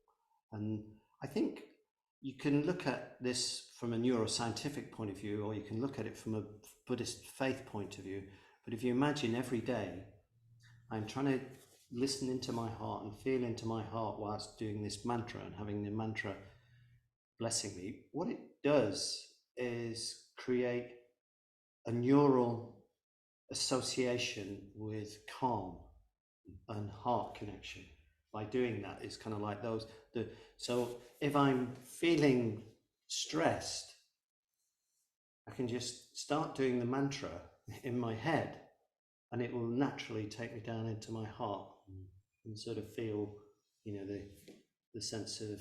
and I think you can look at this from a neuroscientific point of view, or you can look at it from a Buddhist faith point of view. But if you imagine every day I'm trying to listen into my heart and feel into my heart whilst doing this mantra and having the mantra blessing me, what it does is create a neural association with calm and heart connection. By doing that, it's kind of like those. So if I'm feeling stressed, I can just start doing the mantra in my head, and it will naturally take me down into my heart and sort of feel, the sense of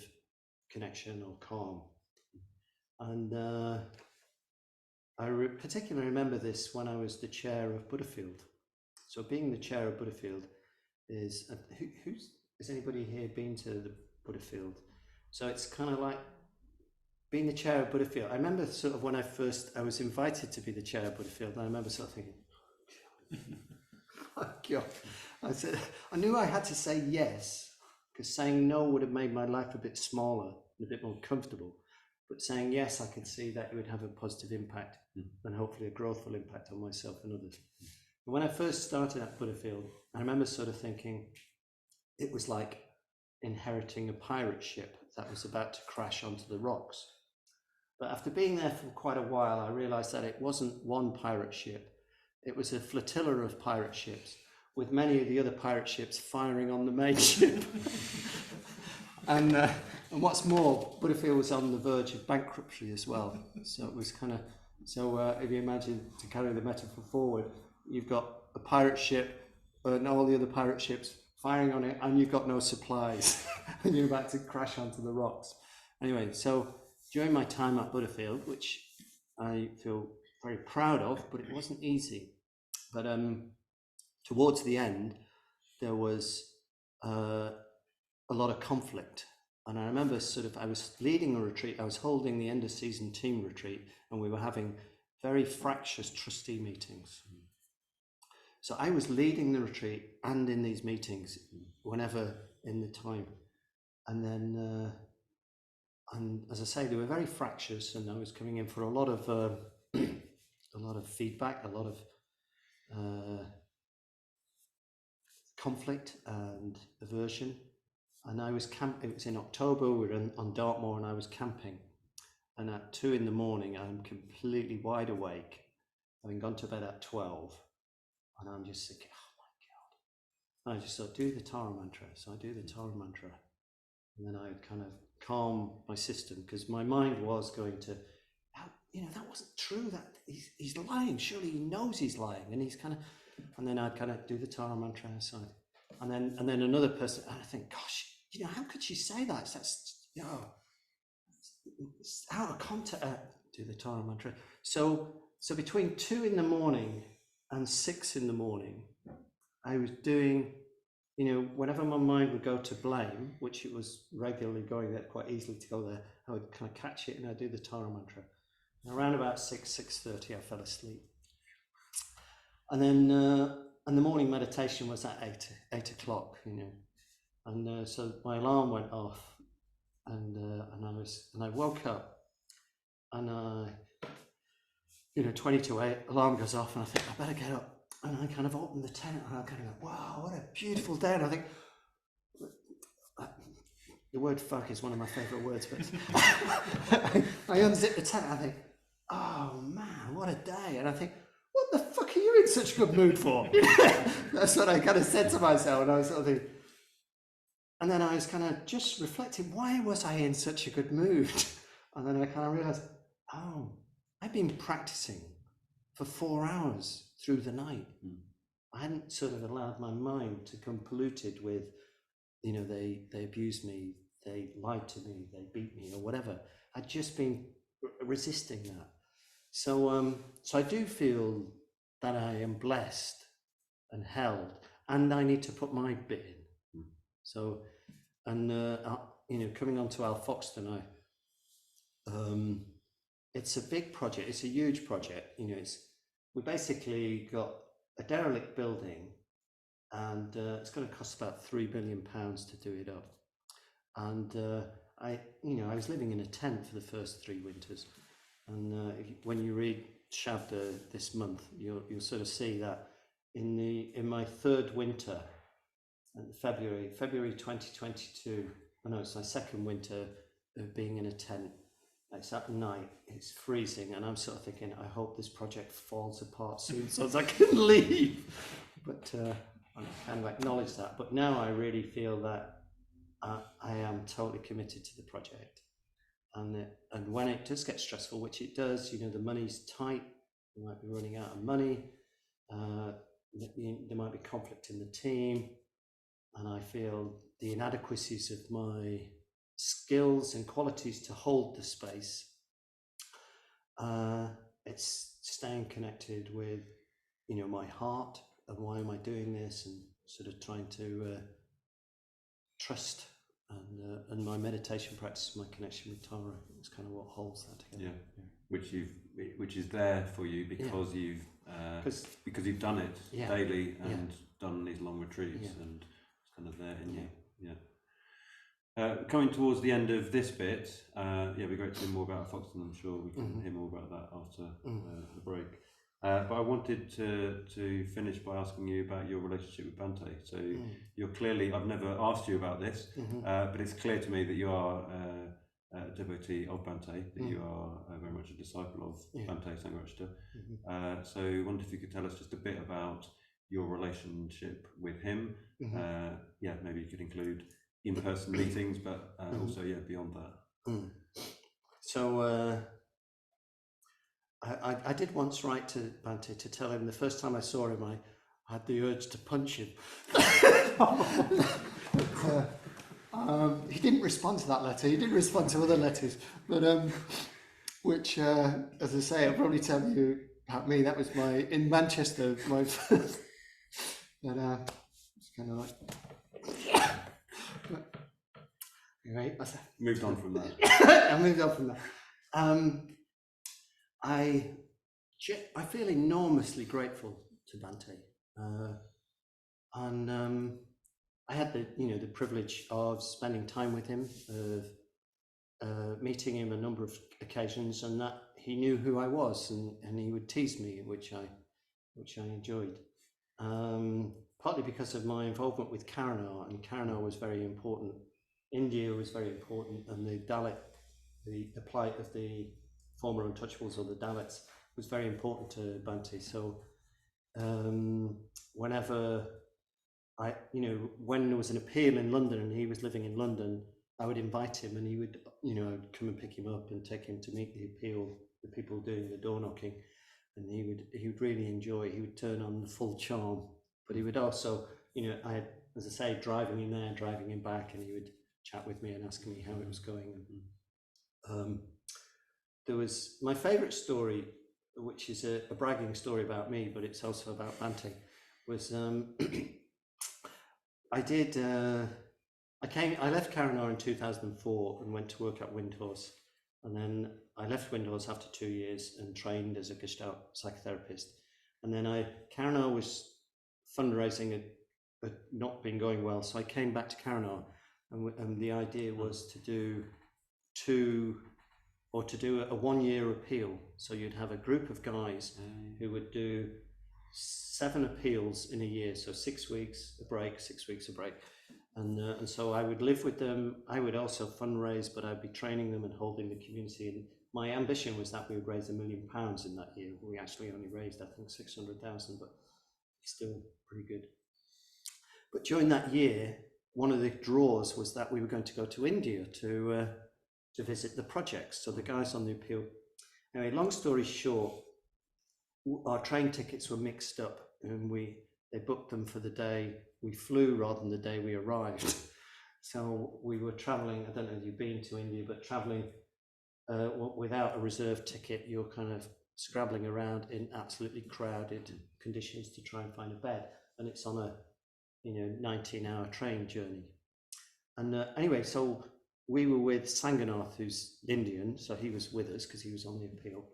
connection or calm. And particularly remember this when I was the chair of Butterfield. So being the chair of Butterfield is, has anybody here been to the Butterfield? So it's kind of like being the chair of Butterfield. I remember sort of when I was invited to be the chair of Butterfield, and I remember sort of thinking, oh God. I knew I had to say yes, because saying no would have made my life a bit smaller and a bit more comfortable. But saying yes, I could see that it would have a positive impact and hopefully a growthful impact on myself and others. And when I first started at Butterfield, I remember sort of thinking it was like inheriting a pirate ship that was about to crash onto the rocks. But after being there for quite a while, I realized that it wasn't one pirate ship. It was a flotilla of pirate ships, with many of the other pirate ships firing on the main ship. And what's more, Butterfield was on the verge of bankruptcy as well. So it was kind of, if you imagine, to carry the metaphor forward, you've got a pirate ship and all the other pirate ships firing on it, and you've got no supplies, and you're about to crash onto the rocks. Anyway, so during my time at Butterfield, which I feel very proud of, but it wasn't easy. But towards the end, there was a lot of conflict. And I remember I was leading a retreat, I was holding the end of season team retreat, and we were having very fractious trustee meetings. So I was leading the retreat and in these meetings whenever in the time. And then, and as I say, they were very fractious, and I was coming in for a lot of feedback, a lot of conflict and aversion. And I was it was in October, we were on Dartmoor, and I was camping. And at 2 a.m, I'm completely wide awake, having gone to bed at 12. And I'm just thinking, oh my God. And I just thought, do the Tara mantra. So I do the Tara mantra. And then I kind of calm my system, because my mind was going to, that wasn't true. That he's lying. Surely he knows he's lying. And he's kind of, and then I'd kind of do the Tara mantra aside. And then another person, and I think, gosh, how could she say that? That's, it's out of context. Do the Tara mantra. So between 2 a.m. and 6 a.m, I was doing, whenever my mind would go to blame, which it was regularly going there, quite easily to go there, I would kind of catch it and I'd do the Tara mantra. And around about 6:30, I fell asleep. And then, and the morning meditation was at 8 o'clock, and so my alarm went off, and I woke up, and 20 to 8, alarm goes off, and I think I better get up. And I kind of opened the tent, and I kind of go, wow, what a beautiful day. And I think, the word fuck is one of my favorite words, but I unzip the tent, and I think, oh man, what a day. And I think, what the fuck are you in such a good mood for? That's what I kind of said to myself, and I was sort of thinking, and then I was kind of just reflecting, why was I in such a good mood? And then I kind of realized, oh, I've been practicing for 4 hours through the night. I hadn't sort of allowed my mind to come polluted with, they abused me, they lied to me, they beat me, or whatever. I'd just been resisting that. So I do feel that I am blessed and held, and I need to put my bit in. So, and coming on to Al Foxton, it's a big project. It's a huge project. We basically got a derelict building, and it's going to cost about £3 billion to do it up. And I was living in a tent for the first 3 winters. And when you read Shabda this month, you'll sort of see that in my third winter, February 2022. It's my second winter of being in a tent. It's at night, it's freezing, and I'm sort of thinking, I hope this project falls apart soon so I can leave. But I kind of acknowledge that. But now I really feel that I am totally committed to the project. And when it does get stressful, which it does, you know, the money's tight, you might be running out of money, there might be conflict in the team, and I feel the inadequacies of my skills and qualities to hold the space. It's staying connected with, you know, my heart and why am I doing this, and sort of trying to trust and my meditation practice, my connection with Tara. It's kind of what holds that together. Yeah. Which is there for you because you've because you've done it daily and done these long retreats, and it's kind of there in you. Coming towards the end of this bit, it'd be great to hear more about Foxton. I'm sure we can hear more about that after the break. But I wanted to finish by asking you about your relationship with Bhante. So you're clearly, I've never asked you about this, but it's clear to me that you are a devotee of Bhante, that you are very much a disciple of Bhante Sangharajta. So I wondered if you could tell us just a bit about your relationship with him. Maybe you could include in-person meetings, but also beyond that. So I did once write to Bhante to tell him the first time I saw him I had the urge to punch him. He didn't respond to that letter. He didn't respond to other letters, but which as I say, I'll probably tell you about me. That was in Manchester, my first, but it's kind of like anyway, moved on from that. I moved on from that. I feel enormously grateful to Bhante, and I had the privilege of spending time with him, of meeting him a number of occasions, and that he knew who I was, and he would tease me, which I enjoyed. Partly because of my involvement with Karnar, and Karnar was very important. India was very important, and the Dalit, the plight of the former untouchables, or the Dalits, was very important to Bhante. So whenever when there was an appeal in London and he was living in London, I would invite him, and he would, come and pick him up and take him to meet the people doing the door knocking, and he would really enjoy. He would turn on the full charm, but he would also, I had, as I say, driving him there, driving him back, and he would chat with me and ask me how it was going. There was my favourite story, which is a bragging story about me, but it's also about Bhante, was I left Karnar in 2004 and went to work at Windhorse, and then I left Windhorse after 2 years and trained as a Gestalt psychotherapist, and then Karnar was fundraising had not been going well, so I came back to Karnar, and the idea was to do a 1 year appeal. So you'd have a group of guys who would do 7 appeals in a year, so 6 weeks a break, 6 weeks a break, and so I would live with them. I would also fundraise, but I'd be training them and holding the community. And my ambition was that we would raise £1 million in that year. We actually only raised, I think, 600,000, but still pretty good. But during that year, one of the draws was that we were going to go to India to visit the projects. So the guys on the appeal. Anyway, long story short, our train tickets were mixed up, and they booked them for the day we flew rather than the day we arrived. So we were traveling, I don't know if you've been to India, but traveling without a reserved ticket, you're kind of scrabbling around in absolutely crowded conditions to try and find a bed. And it's on a 19-hour train journey. And anyway, so we were with Sanganath, who's Indian, so he was with us because he was on the appeal.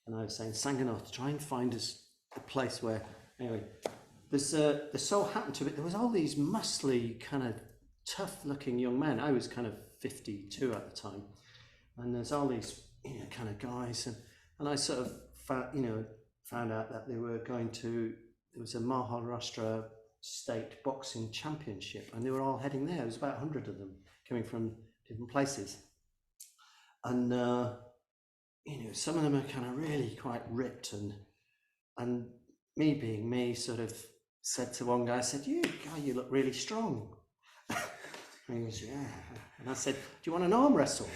And I was saying, Sanganath, try and find us a place where, anyway, there so happened to be, there was all these muscly, kind of tough-looking young men. I was kind of 52 at the time. And there's all these, kind of guys. And I sort of found out that they were going to, there was a Maharashtra state boxing championship, and they were all heading there. There was about 100 of them coming from different places. and some of them are kind of really quite ripped, and me being me, sort of said to one guy, I said, you look really strong. And he goes, yeah. And I said, do you want an arm wrestle?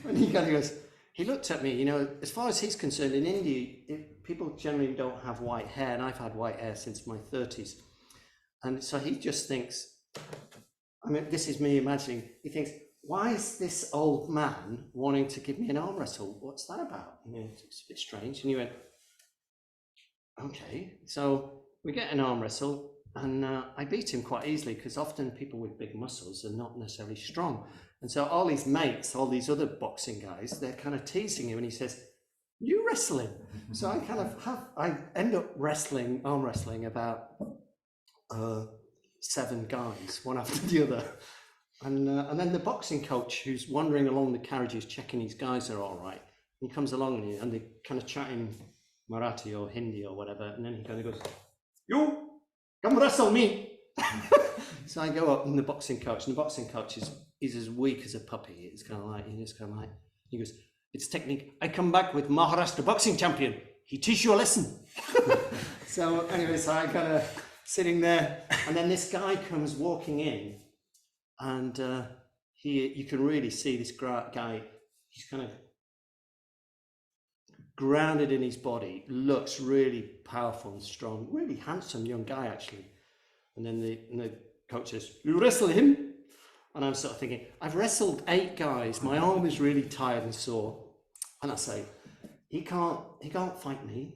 And he kind of goes, he looked at me, as far as he's concerned, in India, people generally don't have white hair, and I've had white hair since my 30s. And so he just thinks, this is me imagining, he thinks, why is this old man wanting to give me an arm wrestle? What's that about? It's a bit strange. And he went, okay. So we get an arm wrestle, and I beat him quite easily, because often people with big muscles are not necessarily strong. And so all his mates, all these other boxing guys, they're kind of teasing him, and he says, you wrestling? So I end up arm wrestling about 7 guys, one after the other. And then the boxing coach, who's wandering along the carriages checking these guys are all right, he comes along and they kind of chat in Marathi or Hindi or whatever, and then he kind of goes, you come wrestle me. So I go up, and the boxing coach is as weak as a puppy. It's kind of like, he goes, it's technique. I come back with Maharashtra boxing champion. He teach you a lesson. So anyway, so I kind of sitting there, and then this guy comes walking in, and you can really see this guy, he's kind of grounded in his body, looks really powerful and strong, really handsome young guy actually. And then the coach says, you wrestle him? And I'm sort of thinking, I've wrestled 8 guys, my arm is really tired and sore. And I say, he can't fight me.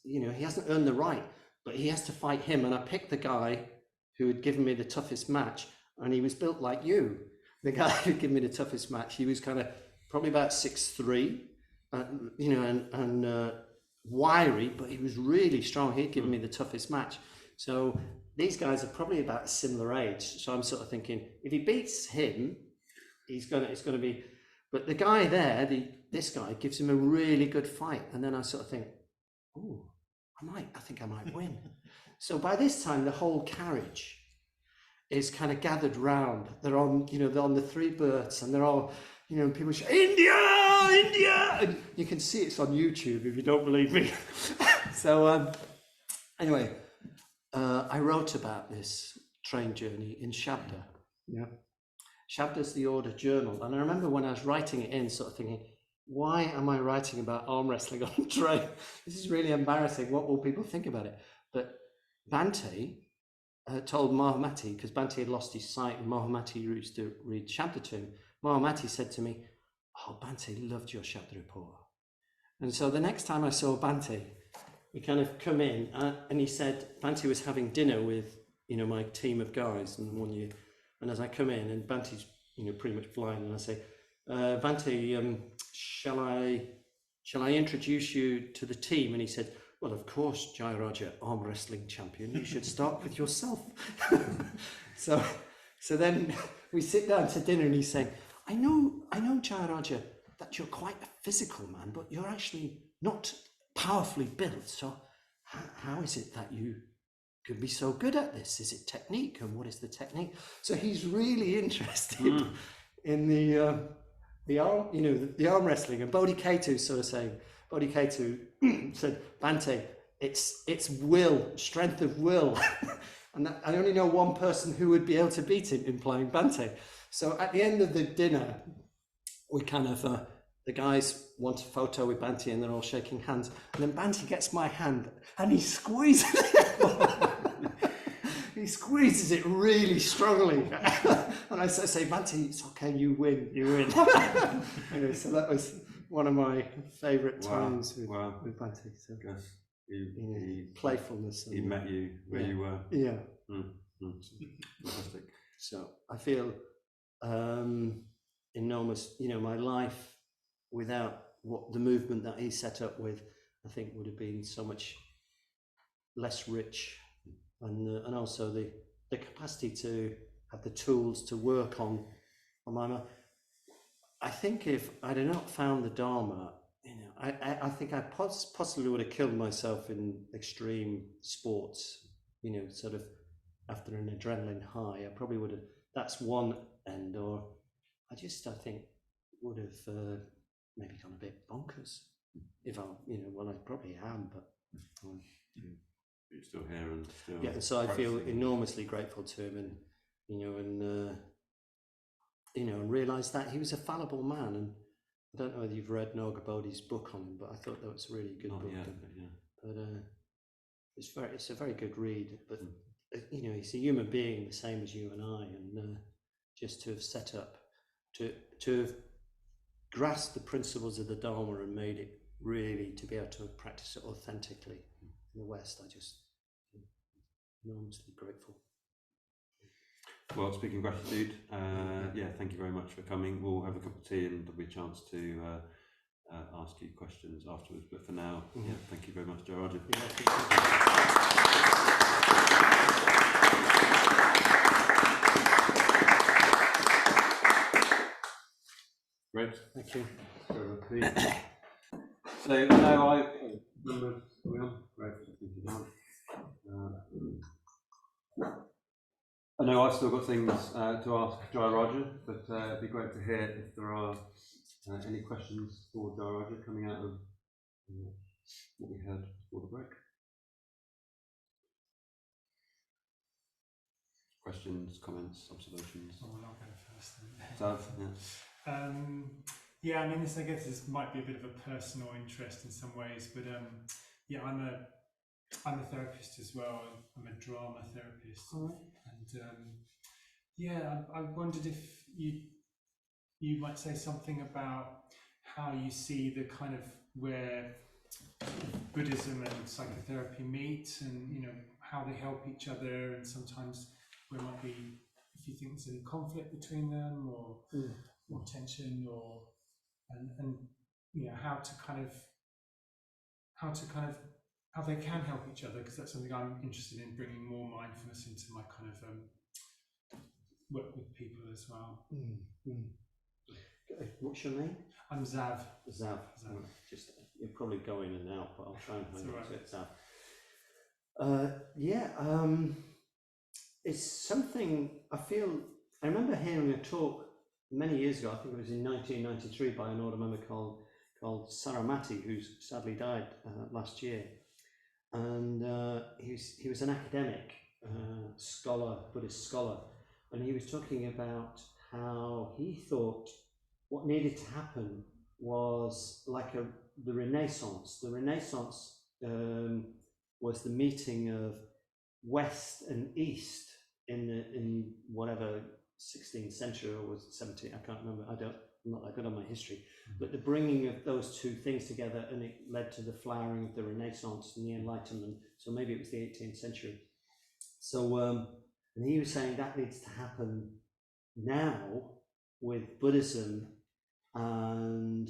He hasn't earned the right, but he has to fight him. And I picked the guy who had given me the toughest match, and he was built like you. The guy who gave me the toughest match, he was kind of probably about 6'3", and wiry, but he was really strong. He'd given me the toughest match. So these guys are probably about a similar age. So I'm sort of thinking, if he beats him, it's going to be. But the guy there, this guy gives him a really good fight, and then I sort of think, oh, I think I might win. So by this time, the whole carriage is kind of gathered round. They're on the 3 berths, and they're all, people shout, India, India! And you can see it's on YouTube if you don't believe me. So anyway, I wrote about this train journey in Shabda. Yeah, Shabda's the order journal, and I remember when I was writing it in, sort of thinking, why am I writing about arm wrestling on a train? This is really embarrassing. What will people think about it? But Bhante told Mahamati, because Bhante had lost his sight and Mahamati used to read Shabda to him. Mahamati said to me, oh, Bhante loved your Shabda report. And so the next time I saw Bhante, we kind of come in, and he said, Bhante was having dinner with, my team of guys in 1 year. And as I come in, and Bhante's, pretty much blind, and I say, Bhante, shall I introduce you to the team? And he said, well, of course, Jayaraja, arm wrestling champion, you should start with yourself. So then we sit down to dinner, and he's saying, I know, Jayaraja, that you're quite a physical man, but you're actually not powerfully built. So how is it that you could be so good at this? Is it technique, and what is the technique? So he's really interested in the arm wrestling. And Bodhi Ketu sort of saying, Bodhi Ketu said, Bhante, it's will, strength of will. And I only know one person who would be able to beat him in playing Bhante. So at the end of the dinner, we kind of, the guys want a photo with Bhante, and they're all shaking hands. And then Bhante gets my hand and he squeezes it. He squeezes it really strongly. And I say, Bhante, it's okay, you win. Anyway, so that was one of my favourite times with Bhante. So, yes. He playfulness. He met you where you were. Yeah. Fantastic. So I feel enormous, my life without what the movement that he set up with, I think would have been so much less rich, and also the capacity to have the tools to work on my mind. I think if I'd have not found the Dharma, I think I possibly would have killed myself in extreme sports, sort of after an adrenaline high. I probably would have, that's one end, or I think would have maybe gone a bit bonkers. If I, well, I probably am, but you're still here and still. Yeah, and so I feel enormously grateful to him, and and realise that he was a fallible man. And I don't know whether you've read Noga Bodhi's book on him, but I thought that was a really good book. But it's a very good read. But he's a human being, the same as you and I, and just to have set up, to have grasped the principles of the Dharma and made it really to be able to practice it authentically in the West, I just enormously grateful. Well, speaking of gratitude, thank you very much for coming. We'll have a cup of tea and there'll be a chance to ask you questions afterwards. But for now, thank you very much, Jayaraja. Great. Thank you. So now I know I've still got things to ask Jayaraja, but it'd be great to hear if there are any questions for Jayaraja coming out of what we heard before the break. Questions, comments, observations? Oh, well, I'll go first then. Sav, yeah, I mean, I guess this might be a bit of a personal interest in some ways, but I'm a therapist as well. I'm a drama therapist, and I wondered if you might say something about how you see the kind of where Buddhism and psychotherapy meet, and how they help each other, and sometimes there might be, if you think there's any conflict between them, or tension, or how they can help each other, because that's something I'm interested in, bringing more mindfulness into my kind of work with people as well. What's your name? I'm Zav. Zav. Just you're probably going in and out, but I'll try and find out it. Zav. It's something I feel. I remember hearing a talk many years ago. I think it was in 1993 by an order member called Saramati, who's sadly died last year. And he was an academic scholar, Buddhist scholar, and he was talking about how he thought what needed to happen was like the Renaissance. The Renaissance was the meeting of West and East in whatever 16th century, or was it 17th? I can't remember. I'm not that good on my history, but the bringing of those two things together, and it led to the flowering of the Renaissance and the Enlightenment. So maybe it was the 18th century. So, and he was saying that needs to happen now with Buddhism and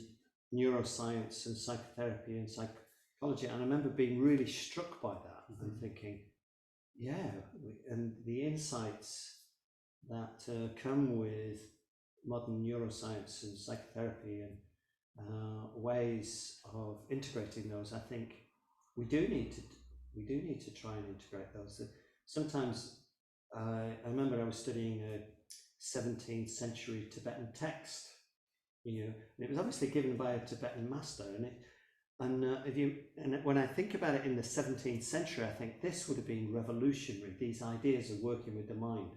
neuroscience and psychotherapy and psychology. And I remember being really struck by that and thinking, and the insights that come with modern neuroscience and psychotherapy and ways of integrating those, I think we do need to try and integrate those. Sometimes I remember I was studying a 17th century Tibetan text, and it was obviously given by a Tibetan master, and when I think about it in the 17th century, I think this would have been revolutionary, these ideas of working with the mind.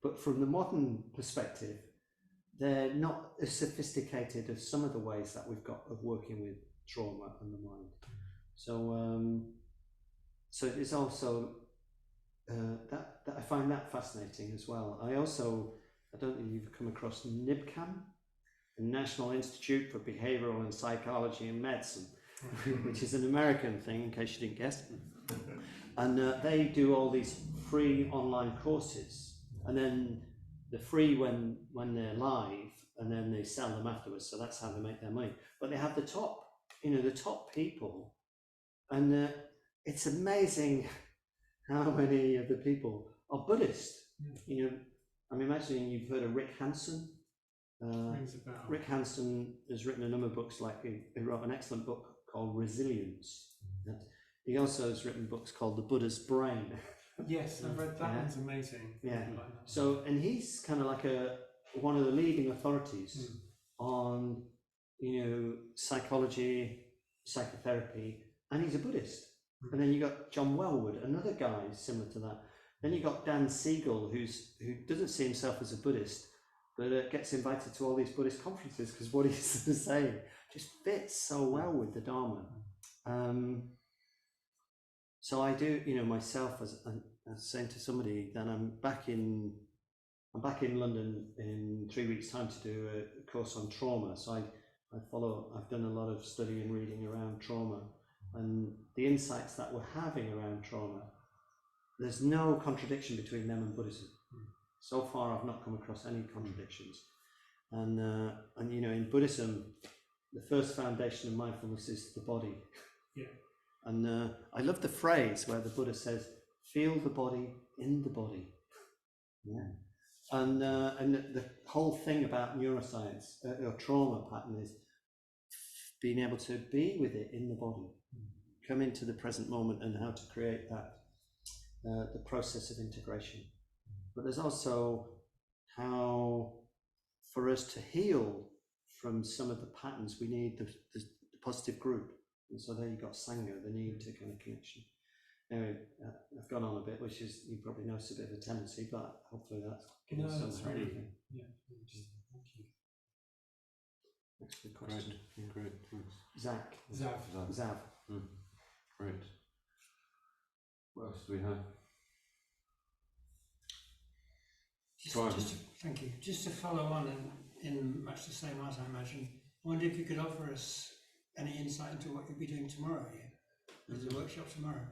But from the modern perspective, they're not as sophisticated as some of the ways that we've got of working with trauma and the mind. So it is also that I find that fascinating as well. I don't think you've come across NIBCAM, the National Institute for Behavioral and Psychology in Medicine, which is an American thing, in case you didn't guess. And they do all these free online courses, and then the free when they're live, and then they sell them afterwards. So that's how they make their money. But they have the top people, and it's amazing how many of the people are Buddhist. I'm imagining you've heard of Rick Hanson. Rick Hanson has written a number of books. Like he wrote an excellent book called Resilience. He also has written books called The Buddha's Brain. Yes, I've read that. One's amazing. Yeah. So, and he's kind of like one of the leading authorities on, psychology, psychotherapy, and he's a Buddhist. And then you got John Wellwood, another guy similar to that. Then you got Dan Siegel, who doesn't see himself as a Buddhist, but gets invited to all these Buddhist conferences because what he's saying just fits so well with the Dharma. So I do, myself, as saying to somebody, then I'm back in London in 3 weeks' time to do a course on trauma. So I've done a lot of study and reading around trauma, and the insights that we're having around trauma, there's no contradiction between them and Buddhism. So far, I've not come across any contradictions. And in Buddhism, the first foundation of mindfulness is the body. Yeah. And I love the phrase where the Buddha says, "Feel the body in the body." Yeah. And the whole thing about neuroscience or trauma pattern is being able to be with it in the body, come into the present moment, and how to create that the process of integration. But there's also how, for us to heal from some of the patterns, we need the positive group. And so there you've got Sangha, the need to kind of connection. Anyway, I've gone on a bit, which is, you probably know, it's a bit of a tendency, but hopefully that's given some help. Yeah, thank you. Next good question. Great, thanks. Zav. Great. What else do we have? Thank you. Just to follow on in much the same as I imagine, I wonder if you could offer us any insight into what you'll be doing tomorrow here. There's a workshop tomorrow.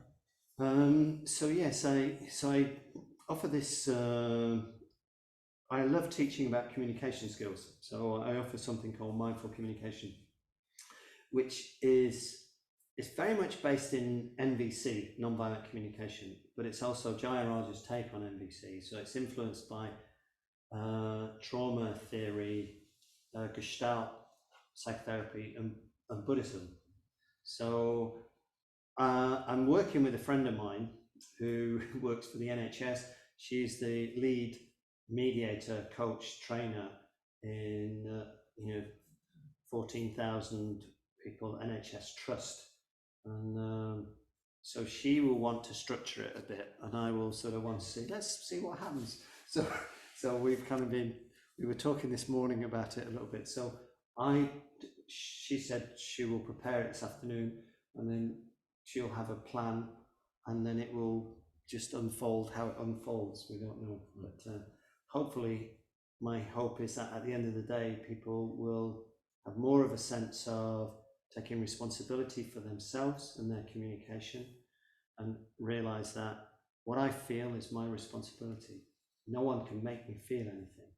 So yes, I offer this. I love teaching about communication skills. So I offer something called mindful communication, which is very much based in NVC, nonviolent communication, but it's also Jayaraja's take on NVC. So it's influenced by trauma theory, Gestalt psychotherapy, and Buddhism. So I'm working with a friend of mine who works for the NHS. She's the lead mediator, coach, trainer in 14,000 people NHS Trust, and so she will want to structure it a bit, and I will sort of want to see. Let's see what happens. So we've kind of been. We were talking this morning about it a little bit. So she said she will prepare it this afternoon, and then she'll have a plan, and then it will just unfold how it unfolds. We don't know, but hopefully, my hope is that at the end of the day, people will have more of a sense of taking responsibility for themselves and their communication, and realize that what I feel is my responsibility. No one can make me feel anything.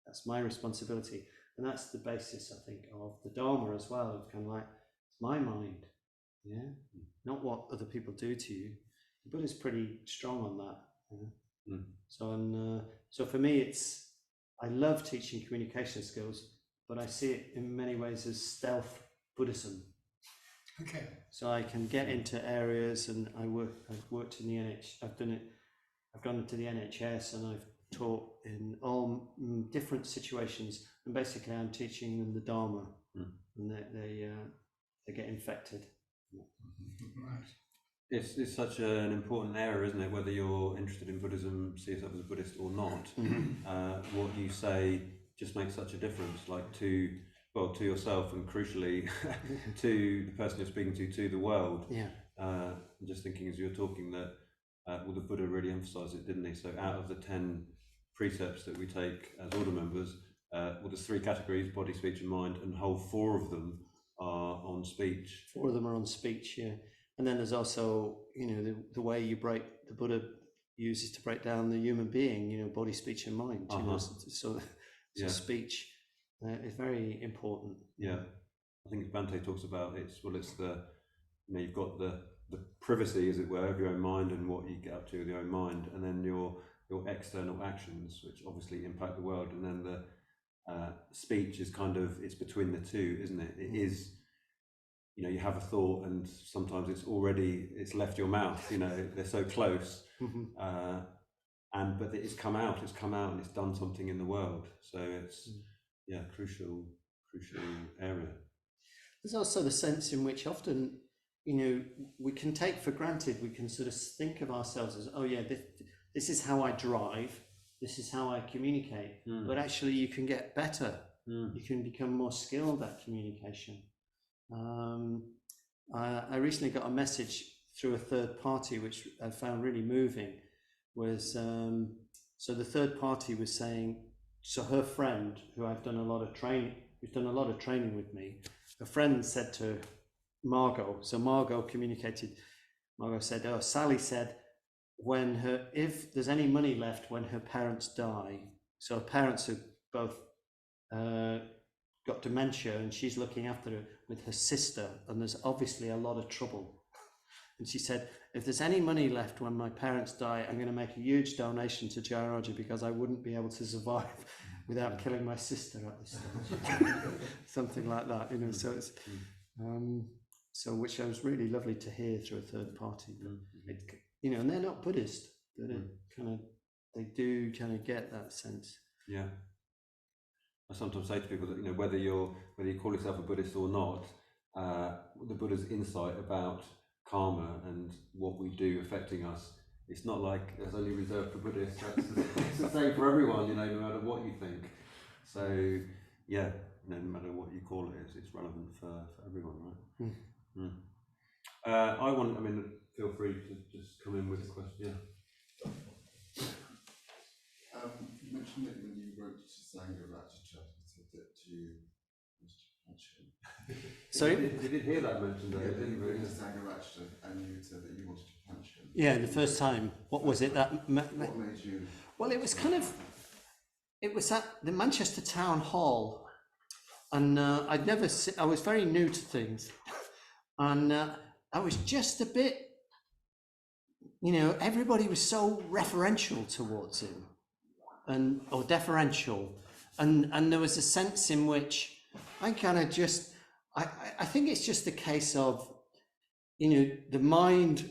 That's my responsibility. And that's the basis, I think, of the Dharma as well, of kind of like, it's my mind, yeah? Not what other people do to you. The Buddha's pretty strong on that. Yeah? So for me, I love teaching communication skills, but I see it in many ways as stealth Buddhism. Okay. So I can get into areas, and I've worked in the NHS, I've gone into the NHS, and I've taught in all different situations, and basically I'm teaching them the Dharma, and they get infected. Right. It's such an important area, isn't it? Whether you're interested in Buddhism, see yourself as a Buddhist or not, what you say just makes such a difference, like to yourself, and crucially to the person you're speaking to the world. Yeah. I'm just thinking as you were talking that, the Buddha really emphasised it, didn't he? So out of the 10 precepts that we take as order members, there's 3 categories: body, speech, and mind, and whole 4 of them are on speech. 4 of them are on speech, yeah. And then there's also, the way the Buddha uses to break down the human being, body, speech, and mind. So speech is very important. Yeah, I think Bhante talks about it's the you've got the privacy, as it were, of your own mind and what you get up to with your own mind, and then your external actions, which obviously impact the world, and then the speech is kind of, it's between the two, isn't it? It is, you have a thought, and sometimes it's left your mouth. They're so close, but it's come out, and it's done something in the world. So it's crucial crucial area. There's also the sense in which often, we can take for granted, we can sort of think of ourselves as, oh yeah, this is how I drive, this is how I communicate, but actually you can get better, you can become more skilled at communication. I recently got a message through a third party, which I found really moving, was, so the third party was saying, so her friend, who I've done a lot of training, who's done a lot of training with me, her friend said to Margot, so Margot said, oh, Sally said, if there's any money left when her parents die, so her parents have both got dementia and she's looking after her with her sister, and there's obviously a lot of trouble. And she said, if there's any money left when my parents die, I'm going to make a huge donation to Jayaraja because I wouldn't be able to survive without killing my sister at this stage. Something like that, so it's, so which was really lovely to hear through a third party. And they're not Buddhist, but they do kind of get that sense. Yeah. I sometimes say to people that whether you call yourself a Buddhist or not, the Buddha's insight about karma and what we do affecting us, it's not like it's only reserved for Buddhists. It's the same for everyone, no matter what you think. So yeah, no matter what you call it, it's relevant for everyone, right? Feel free to just come in with a question. Yeah. You mentioned that when you wrote to Jayaraja, you said that you wanted to punch him. Sorry? You did hear that mentioned there, didn't you? You wrote to Jayaraja and you said that you wanted to punch him. Yeah, the first time. What was it that? What made you? Well, it was at the Manchester Town Hall, and I was very new to things, and I was just a bit, everybody was so referential towards him, or deferential, and there was a sense in which I kind of just, I think it's just a case of, the mind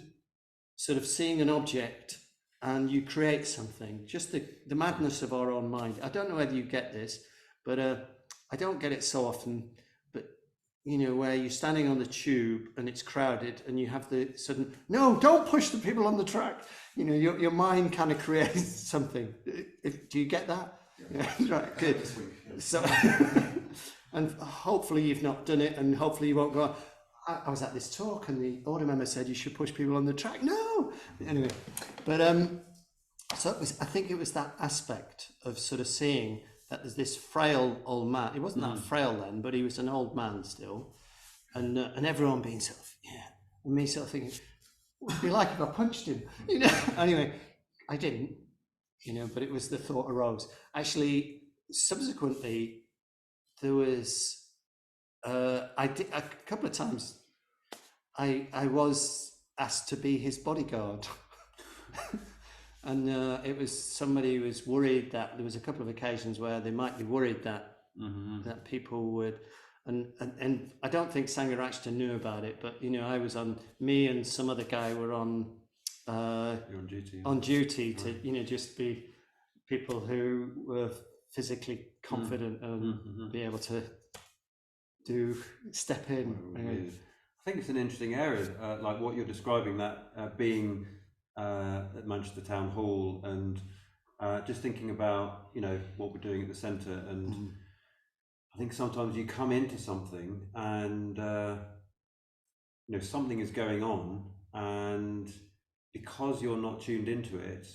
sort of seeing an object and you create something, just the madness of our own mind. I don't know whether you get this, but I don't get it so often, but where you're standing on the tube and it's crowded and you have the sudden, no, don't push the people on the track. Your mind kind of creates something. Do you get that? Yeah. Right, good. So, and hopefully you've not done it, and hopefully you won't go on. I was at this talk and the order member said you should push people on the track. No, anyway, but so I think it was that aspect of sort of seeing that there's this frail old man. He wasn't that frail then, but he was an old man still, and everyone being sort of and me sort of thinking, what would it be like if I punched him? Anyway, I didn't, but it was the thought arose. Actually, subsequently, there was. I did a couple of times. I was asked to be his bodyguard, and it was somebody who was worried that there was a couple of occasions where they might be worried that that people would, and I don't think Jayaraja knew about it, but I was me and some other guy were on. You're on duty. On duty to just be people who were physically confident and be able to. Step in. I think it's an interesting area, like what you're describing, that being at Manchester Town Hall, and just thinking about what we're doing at the centre, and I think sometimes you come into something and something is going on, and because you're not tuned into it,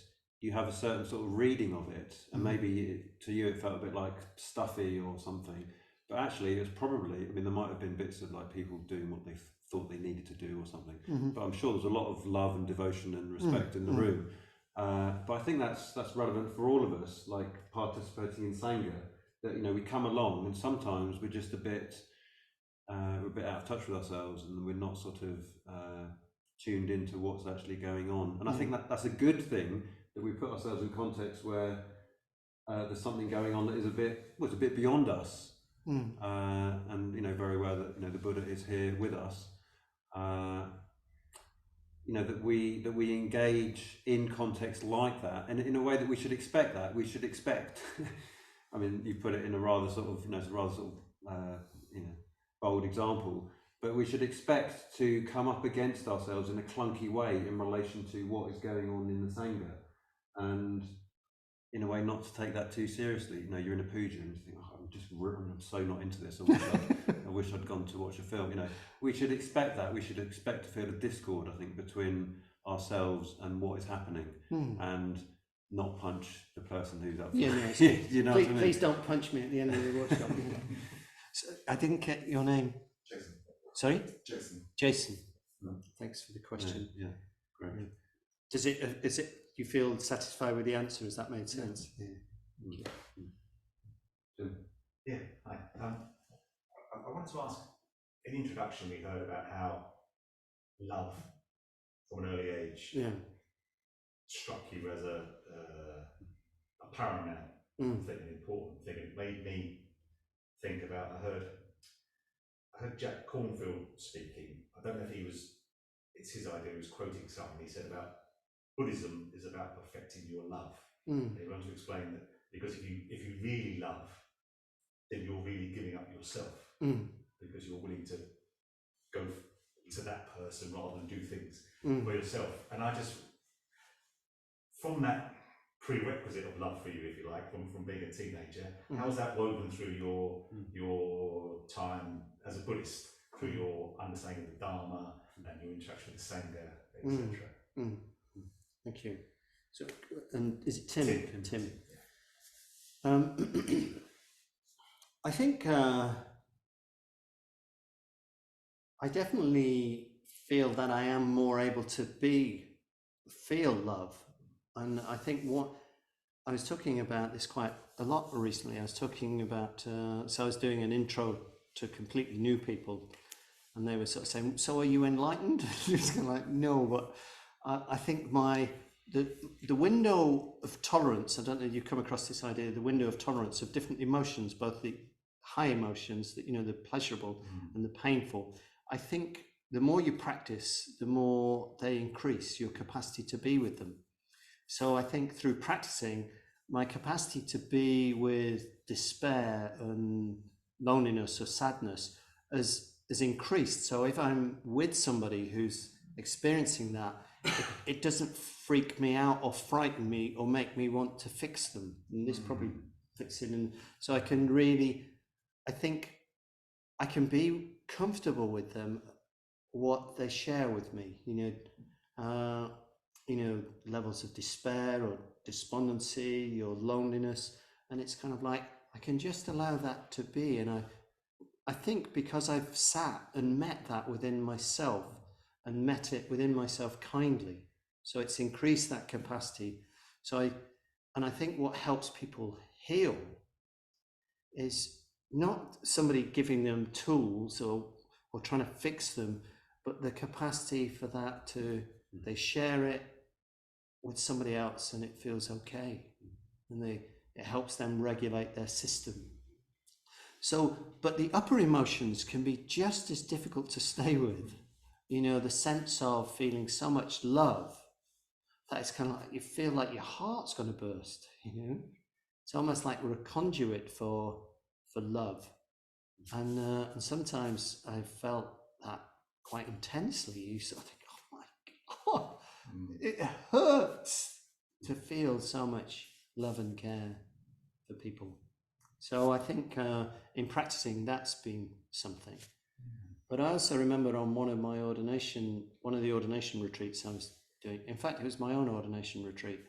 you have a certain sort of reading of it, and maybe to you it felt a bit like stuffy or something. But actually, it was probably, there might have been bits of like people doing what they thought they needed to do or something. But I'm sure there's a lot of love and devotion and respect in the room. But I think that's relevant for all of us, like participating in Sangha, that, we come along and sometimes we're just we're a bit out of touch with ourselves, and we're not sort of tuned into what's actually going on. And I think that's a good thing, that we put ourselves in context where there's something going on that is a bit beyond us. And very well that the Buddha is here with us. That we engage in context like that, and in a way that we should expect that. We should expect. You put it in a rather sort of you know, bold example, but we should expect to come up against ourselves in a clunky way in relation to what is going on in the Sangha, and in a way not to take that too seriously. You know, you're in a puja and you think, oh, I'm so not into this. I wish I'd gone to watch a film. You know, we should expect that. We should expect to feel a discord, I think, between ourselves and what is happening, and not punch the person who's up. Yeah, no, you know please, what I mean? please don't punch me at the end of the workshop. So, I didn't get your name. Jason. Sorry? Jason. Jason. Thanks for the question. Yeah, great. Does it, is it, you feel satisfied with the answer? Has that made sense? Yeah. Yeah, hi. I wanted to ask, in the introduction we heard about how love from an early age struck you as a paramount thing, an important thing. It made me think about, I heard Jack Cornfield speaking. I don't know if it's his idea, he was quoting something. He said about Buddhism is about perfecting your love. And he wanted to explain that because if you really love, then you're really giving up yourself, because you're willing to go to that person rather than do things for yourself. And I just, from that prerequisite of love for you, if you like, from being a teenager, how is that woven through your time as a Buddhist, through your understanding of the Dharma and your interaction with the Sangha, etc.? Thank you. So, and is it Tim? Tim. I think I definitely feel that I am more able to feel love, and I think what I was talking about this quite a lot recently. I was talking about so I was doing an intro to completely new people, and they were sort of saying, "So are you enlightened?" It's kind of like, no, but I think the window of tolerance, I don't know if you've come across this idea, the window of tolerance of different emotions, both the high emotions, that, you know, the pleasurable and the painful. I think the more you practice, the more they increase your capacity to be with them. So I think through practicing, my capacity to be with despair and loneliness or sadness has increased. So if I'm with somebody who's experiencing that, it doesn't freak me out or frighten me or make me want to fix them. And this probably fits in. And so I can really, I think I can be comfortable with them, what they share with me, levels of despair or despondency or loneliness. And it's kind of like, I can just allow that to be. And I think because I've sat and met that within myself and met it within myself kindly, so it's increased that capacity. So I think what helps people heal is not somebody giving them tools or trying to fix them, but the capacity for that they share it with somebody else and it feels okay, and it helps them regulate their system. So, but the upper emotions can be just as difficult to stay with. The sense of feeling so much love that it's kind of like you feel like your heart's going to burst. It's almost like we're a conduit for love, and sometimes I felt that quite intensely. You sort of think, oh my God, it hurts to feel so much love and care for people. So I think in practicing, that's been something. But I also remember on one of the ordination retreats I was doing, in fact, it was my own ordination retreat.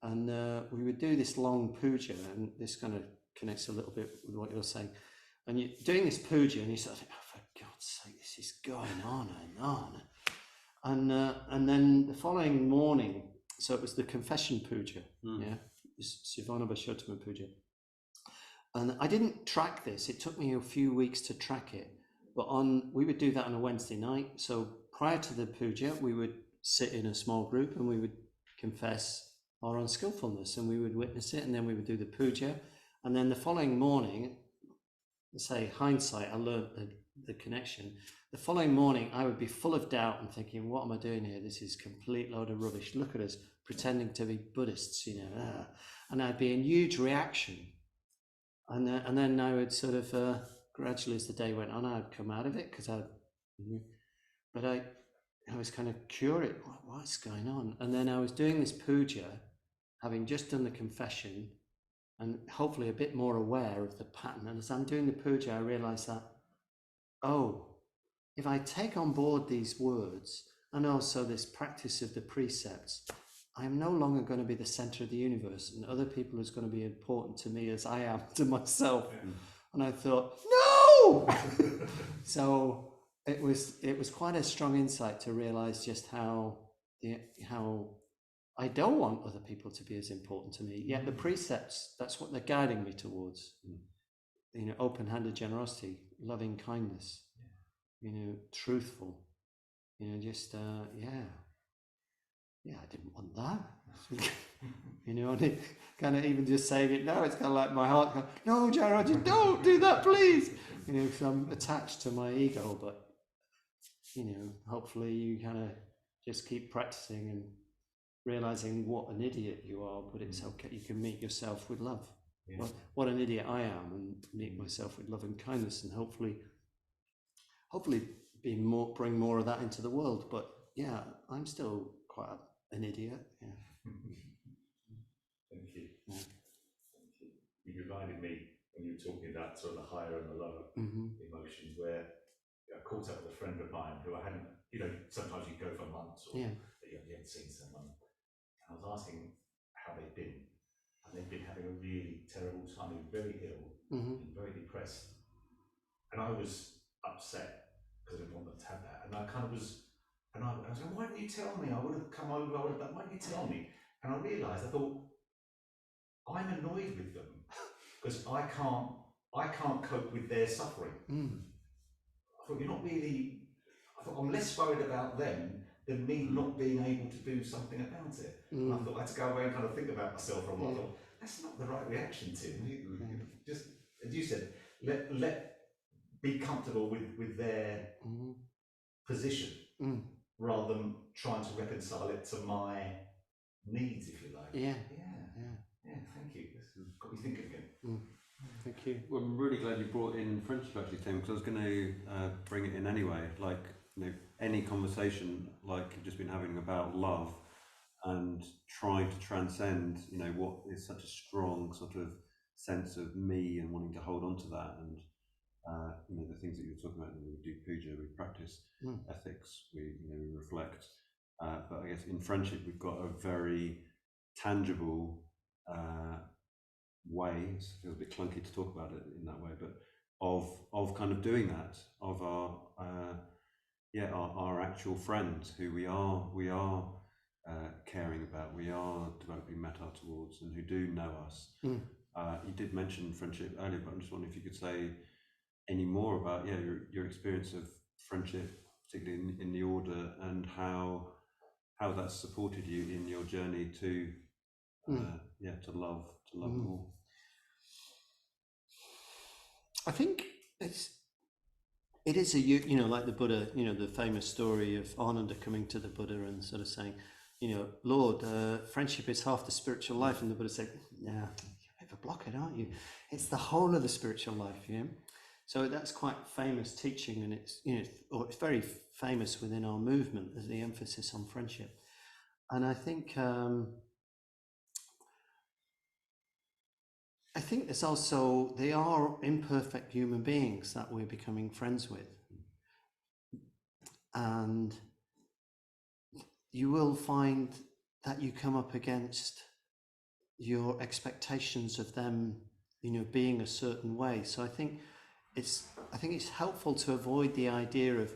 And we would do this long puja, and this kind of connects a little bit with what you're saying. And you're doing this puja, and you sort of think, oh, for God's sake, this is going on and on. And then the following morning, so it was the confession puja, this Sivana Bhashottama puja. And I didn't track this. It took me a few weeks to track it. But we would do that on a Wednesday night. So prior to the puja, we would sit in a small group and we would confess our unskillfulness and we would witness it, and then we would do the puja. And then the following morning, say hindsight, I learned the connection. The following morning, I would be full of doubt and thinking, what am I doing here? This is a complete load of rubbish. Look at us pretending to be Buddhists, And I'd be in huge reaction. And then I would sort of, gradually as the day went on, I'd come out of it because I was kind of curious, what's going on? And then I was doing this puja, having just done the confession, and hopefully a bit more aware of the pattern. And as I'm doing the puja, I realized that, oh, if I take on board these words and also this practice of the precepts, I'm no longer going to be the center of the universe, and other people is going to be important to me as I am to myself. And I thought, no! So it was quite a strong insight to realize just how I don't want other people to be as important to me. Yet the precepts, that's what they're guiding me towards. You know, open-handed generosity, loving kindness, you know, truthful, you know, just I didn't want that. You know, and it kind of even just saying it now, it's kind of like my heart going, no, Jayaraja, don't do that, please. You know, because I'm attached to my ego, but, you know, hopefully you kind of just keep practicing and realizing what an idiot you are, but it's okay. You can meet yourself with love. Yeah. What an idiot I am, and meet myself with love and kindness, and hopefully bring more of that into the world. But yeah, I'm still quite an idiot. Yeah. Thank you. Yeah. Thank you. You reminded me when you were talking about sort of the higher and the lower emotions, where I caught up with a friend of mine who I hadn't, you know, sometimes you go for months or you hadn't seen someone. And I was asking how they'd been, and they'd been having a really terrible time. They were very ill and very depressed. And I was upset because I didn't want them to have that. And I kind of was, and I was like, why didn't you tell me? I would have come over, why didn't you tell me? And I realised, I thought, I'm annoyed with them because I can't cope with their suffering. I thought, you're not really, I thought, I'm less worried about them than me not being able to do something about it. And I thought I had to go away and kind of think about myself for a while. I thought, that's not the right reaction, Tim. Just, as you said, let be comfortable with their position rather than trying to reconcile it to my needs, if you like. Yeah, thank you. This has got me thinking again. Thank you. Well, I'm really glad you brought in friendship actually, Tim, because I was going to bring it in anyway. Like, you know, any conversation like you've just been having about love and trying to transcend, you know, what is such a strong sort of sense of me and wanting to hold on to that, and you know, the things that you were talking about, we do puja, we practice ethics, we reflect, but I guess in friendship we've got a very tangible way. It feels a bit clunky to talk about it in that way, but of kind of doing that, of our actual friends who we are caring about, we are developing metta towards, and who do know us. You did mention friendship earlier, but I'm just wondering if you could say any more about your experience of friendship, particularly in the order, and how that's supported you in your journey to love more. I think it is like the Buddha, you know, the famous story of Ananda coming to the Buddha and sort of saying, you know, Lord, friendship is half the spiritual life, and the Buddha said, yeah, you're a bit of a blockhead, aren't you? It's the whole of the spiritual life, yeah. So that's quite famous teaching, and it's, you know, it's very famous within our movement as the emphasis on friendship. And I think there's also, they are imperfect human beings that we're becoming friends with, and you will find that you come up against your expectations of them, you know, being a certain way. So I think it's helpful to avoid the idea of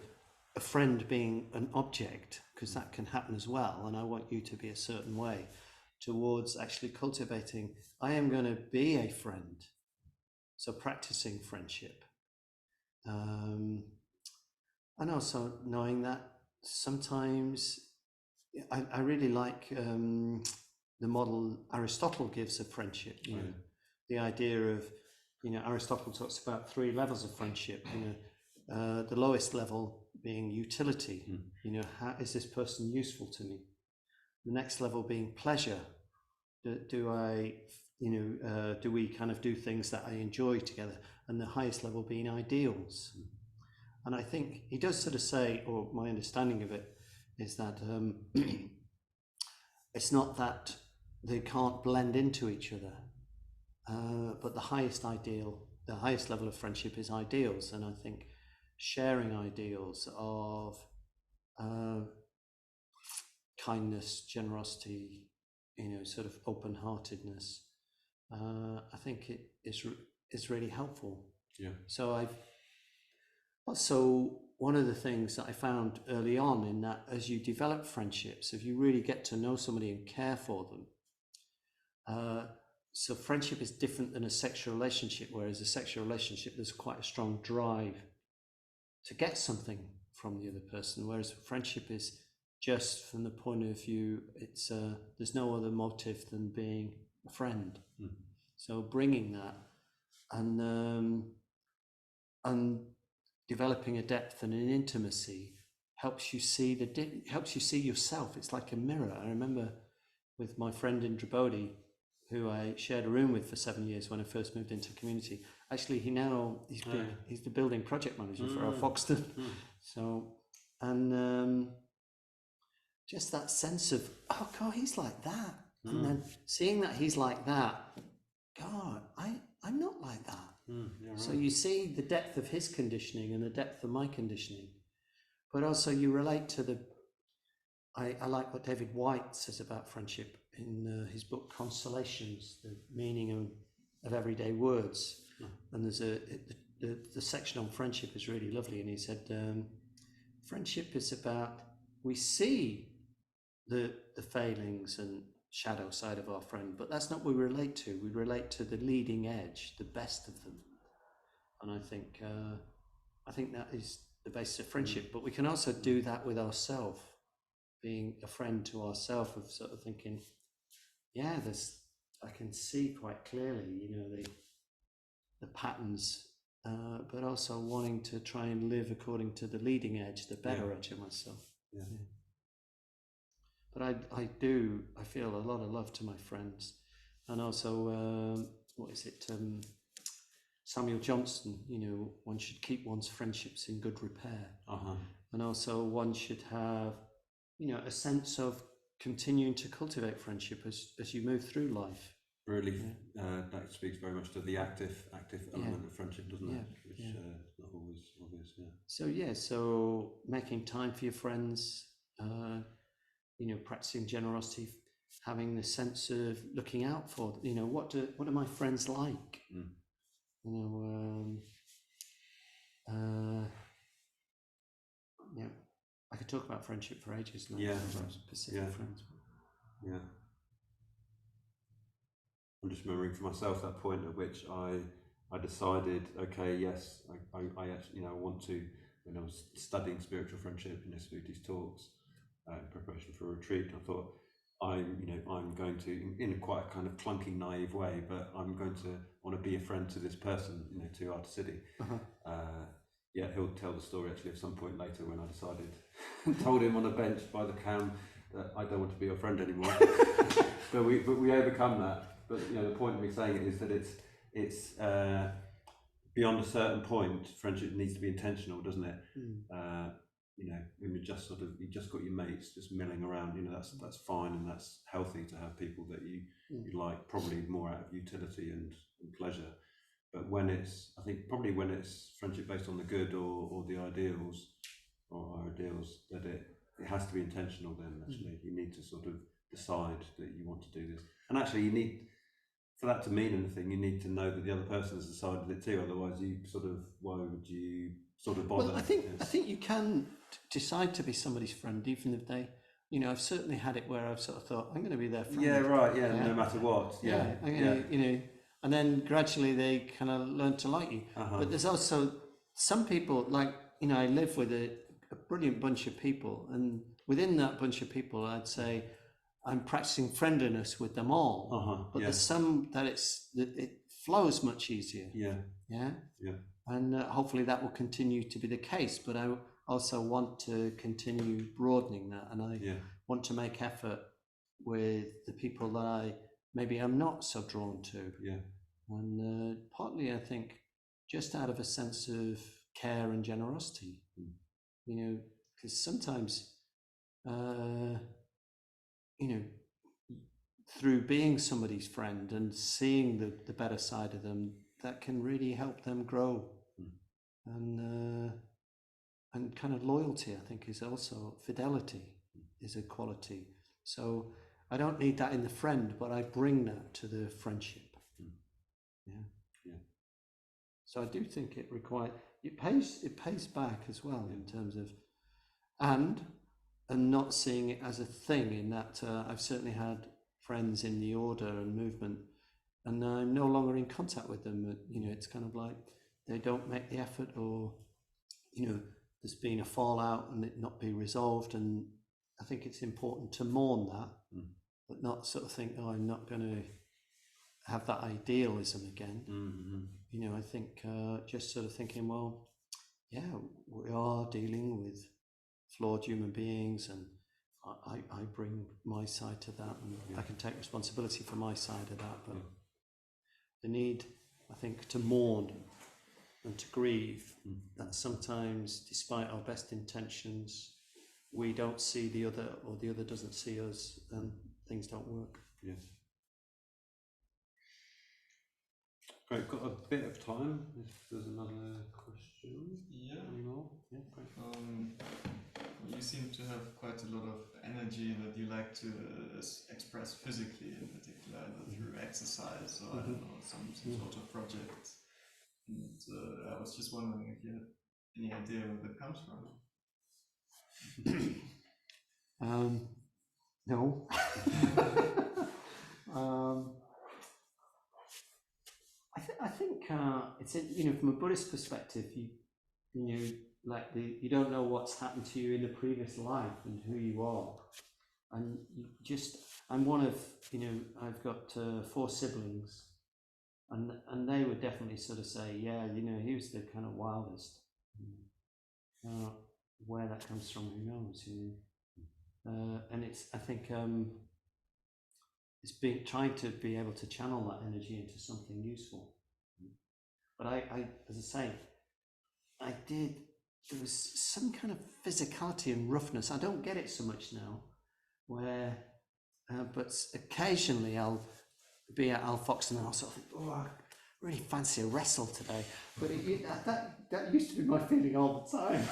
a friend being an object, because that can happen as well. And I want you to be a certain way, towards actually cultivating, I am going to be a friend. So practicing friendship. And also knowing that sometimes, I really like the model Aristotle gives of friendship, you know, the idea of, you know, Aristotle talks about 3 levels of friendship, you know, the lowest level being utility, you know, how is this person useful to me? The next level being pleasure. Do I do we kind of do things that I enjoy together, and the highest level being ideals. And I think he does sort of say, or my understanding of it is that it's not that they can't blend into each other, but the highest ideal, the highest level of friendship is ideals. And I think sharing ideals of kindness, generosity, sort of open-heartedness, I think it is really helpful. Yeah. So one of the things that I found early on in that, as you develop friendships, if you really get to know somebody and care for them, so friendship is different than a sexual relationship, whereas a sexual relationship, there's quite a strong drive to get something from the other person, whereas friendship is just from the point of view, it's there's no other motive than being a friend. So bringing that and developing a depth and an intimacy helps you see helps you see yourself. It's like a mirror. I remember with my friend in Drebody, who I shared a room with for 7 years when I first moved into community. Actually, he's the building project manager for our Foxton. So, and just that sense of, oh God, he's like that. And then seeing that he's like that, God, I'm not like that. So you see the depth of his conditioning and the depth of my conditioning, but also you relate to I like what David White says about friendship in his book Consolations, the meaning of everyday words. And there's the section on friendship is really lovely, and he said friendship is about, we see the failings and shadow side of our friend, but that's not what we relate to. We relate to the leading edge, the best of them. And I think that is the basis of friendship. But we can also do that with ourselves, being a friend to ourselves, of sort of thinking, yeah, I can see quite clearly, the patterns, but also wanting to try and live according to the leading edge, the better edge of myself. Yeah. But I feel a lot of love to my friends, and also Samuel Johnson, one should keep one's friendships in good repair. And also one should have, a sense of continuing to cultivate friendship as you move through life. Really, that speaks very much to the active element of friendship, doesn't it? Which is not always obvious. So making time for your friends, practicing generosity, having the sense of looking out for, what are my friends like? I could talk about friendship for ages now. Specific friends. Yeah. I'm just remembering for myself that point at which I decided, okay, yes, I actually, I want to, when I was studying spiritual friendship in Spooty's talks, in preparation for a retreat, I thought, I'm going to, in quite a kind of clunky, naive way, but I'm going to want to be a friend to this person, to Arta City. He'll tell the story actually at some point later when I decided, told him on a bench by the cam that I don't want to be your friend anymore. but we overcome that. But the point of me saying it is that it's beyond a certain point, friendship needs to be intentional, doesn't it? When you just got your mates just milling around, that's fine, and that's healthy to have people that you like, probably more out of utility and pleasure. But when it's friendship based on the good or the ideals or our ideals, that it has to be intentional. Then actually, you need to sort of decide that you want to do this, and actually, you need, for that to mean anything, you need to know that the other person has decided it too. Otherwise, why would you sort of bother? Well, I think you can decide to be somebody's friend, even if they, I've certainly had it where I've sort of thought, I'm going to be their friend. Yeah, right. Yeah, no matter what. And then gradually they kind of learn to like you. But there's also some people, like, I live with a brilliant bunch of people, and within that bunch of people, I'd say I'm practicing friendliness with them all. But there's some that it flows much easier. Yeah. And hopefully that will continue to be the case. But I also want to continue broadening that, and I want to make effort with the people that I maybe I'm not so drawn to. Yeah. And partly, I think, just out of a sense of care and generosity, you know, because sometimes, you know, through being somebody's friend and seeing the better side of them, that can really help them grow. And kind of loyalty, I think, is also fidelity is a quality. So I don't need that in the friend, but I bring that to the friendship. Yeah. So I do think it pays back as well in terms of and not seeing it as a thing. In that I've certainly had friends in the order and movement, and I'm no longer in contact with them. You know, it's kind of like they don't make the effort, or you know, there's been a fallout and it not be resolved. And I think it's important to mourn that, but not sort of think, oh, I'm not going to have that idealism again. You know, I think just sort of thinking, well, yeah, we are dealing with flawed human beings, and I bring my side to that, and I can take responsibility for my side of that. But the need, I think, to mourn and to grieve that sometimes, despite our best intentions, we don't see the other, or the other doesn't see us, and things don't work. Yes. Great, got a bit of time. If there's another question. Yeah. Any more? Yeah, great. You seem to have quite a lot of energy that you like to express physically, in particular, either through exercise or I don't know, some sort of project. And I was just wondering if you had any idea where that comes from. No. I think it's you know, from a Buddhist perspective, you know, like you don't know what's happened to you in the previous life and who you are, and you just, I'm one of, you know, I've got 4 siblings, and they would definitely sort of say, yeah, you know, he was the kind of wildest. Where that comes from, who knows? You know, and it's, I think, it's trying to be able to channel that energy into something useful. But I, as I say, there was some kind of physicality and roughness. I don't get it so much now, where, but occasionally I'll be at Al Foxton and I'll sort of think, oh, I really fancy a wrestle today. But that used to be my feeling all the time.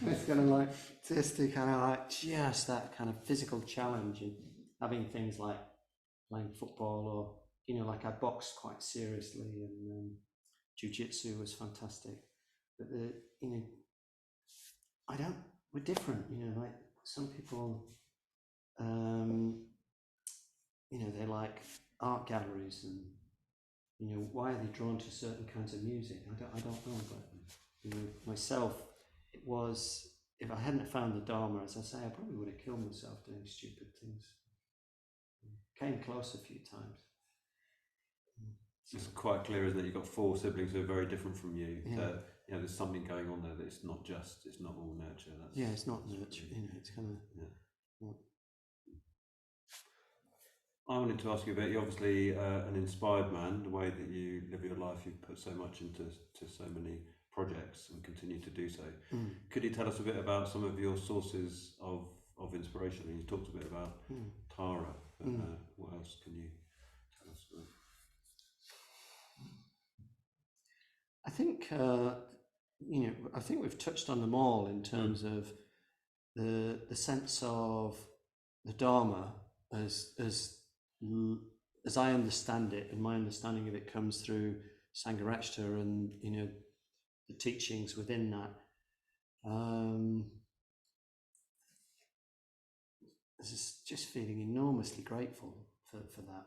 It's kind of like, just to kind of like, just that kind of physical challenge, and having things like playing football, or, you know, like I boxed quite seriously, and jiu-jitsu was fantastic. But you know, we're different, you know, like some people, you know, they like art galleries, and, you know, why are they drawn to certain kinds of music? I don't know, but, you know, myself, it was, if I hadn't found the Dharma, as I say, I probably would have killed myself doing stupid things. Came close a few times. It's quite clear, isn't it? You've got 4 siblings who are very different from you. Yeah. You know, there's something going on there that it's not all nurture. Yeah, it's not nurture, you know, it's kind of... Yeah. I wanted to ask you about, you're obviously an inspired man, the way that you live your life, you've put so much into so many projects and continue to do so. Could you tell us a bit about some of your sources of inspiration? I mean, you talked a bit about Tara, but what else can you tell us about? I think, you know, I think we've touched on them all in terms of the sense of the Dharma as I understand it, and my understanding of it comes through Sangharakshita and, you know, the teachings within that. Just feeling enormously grateful for that,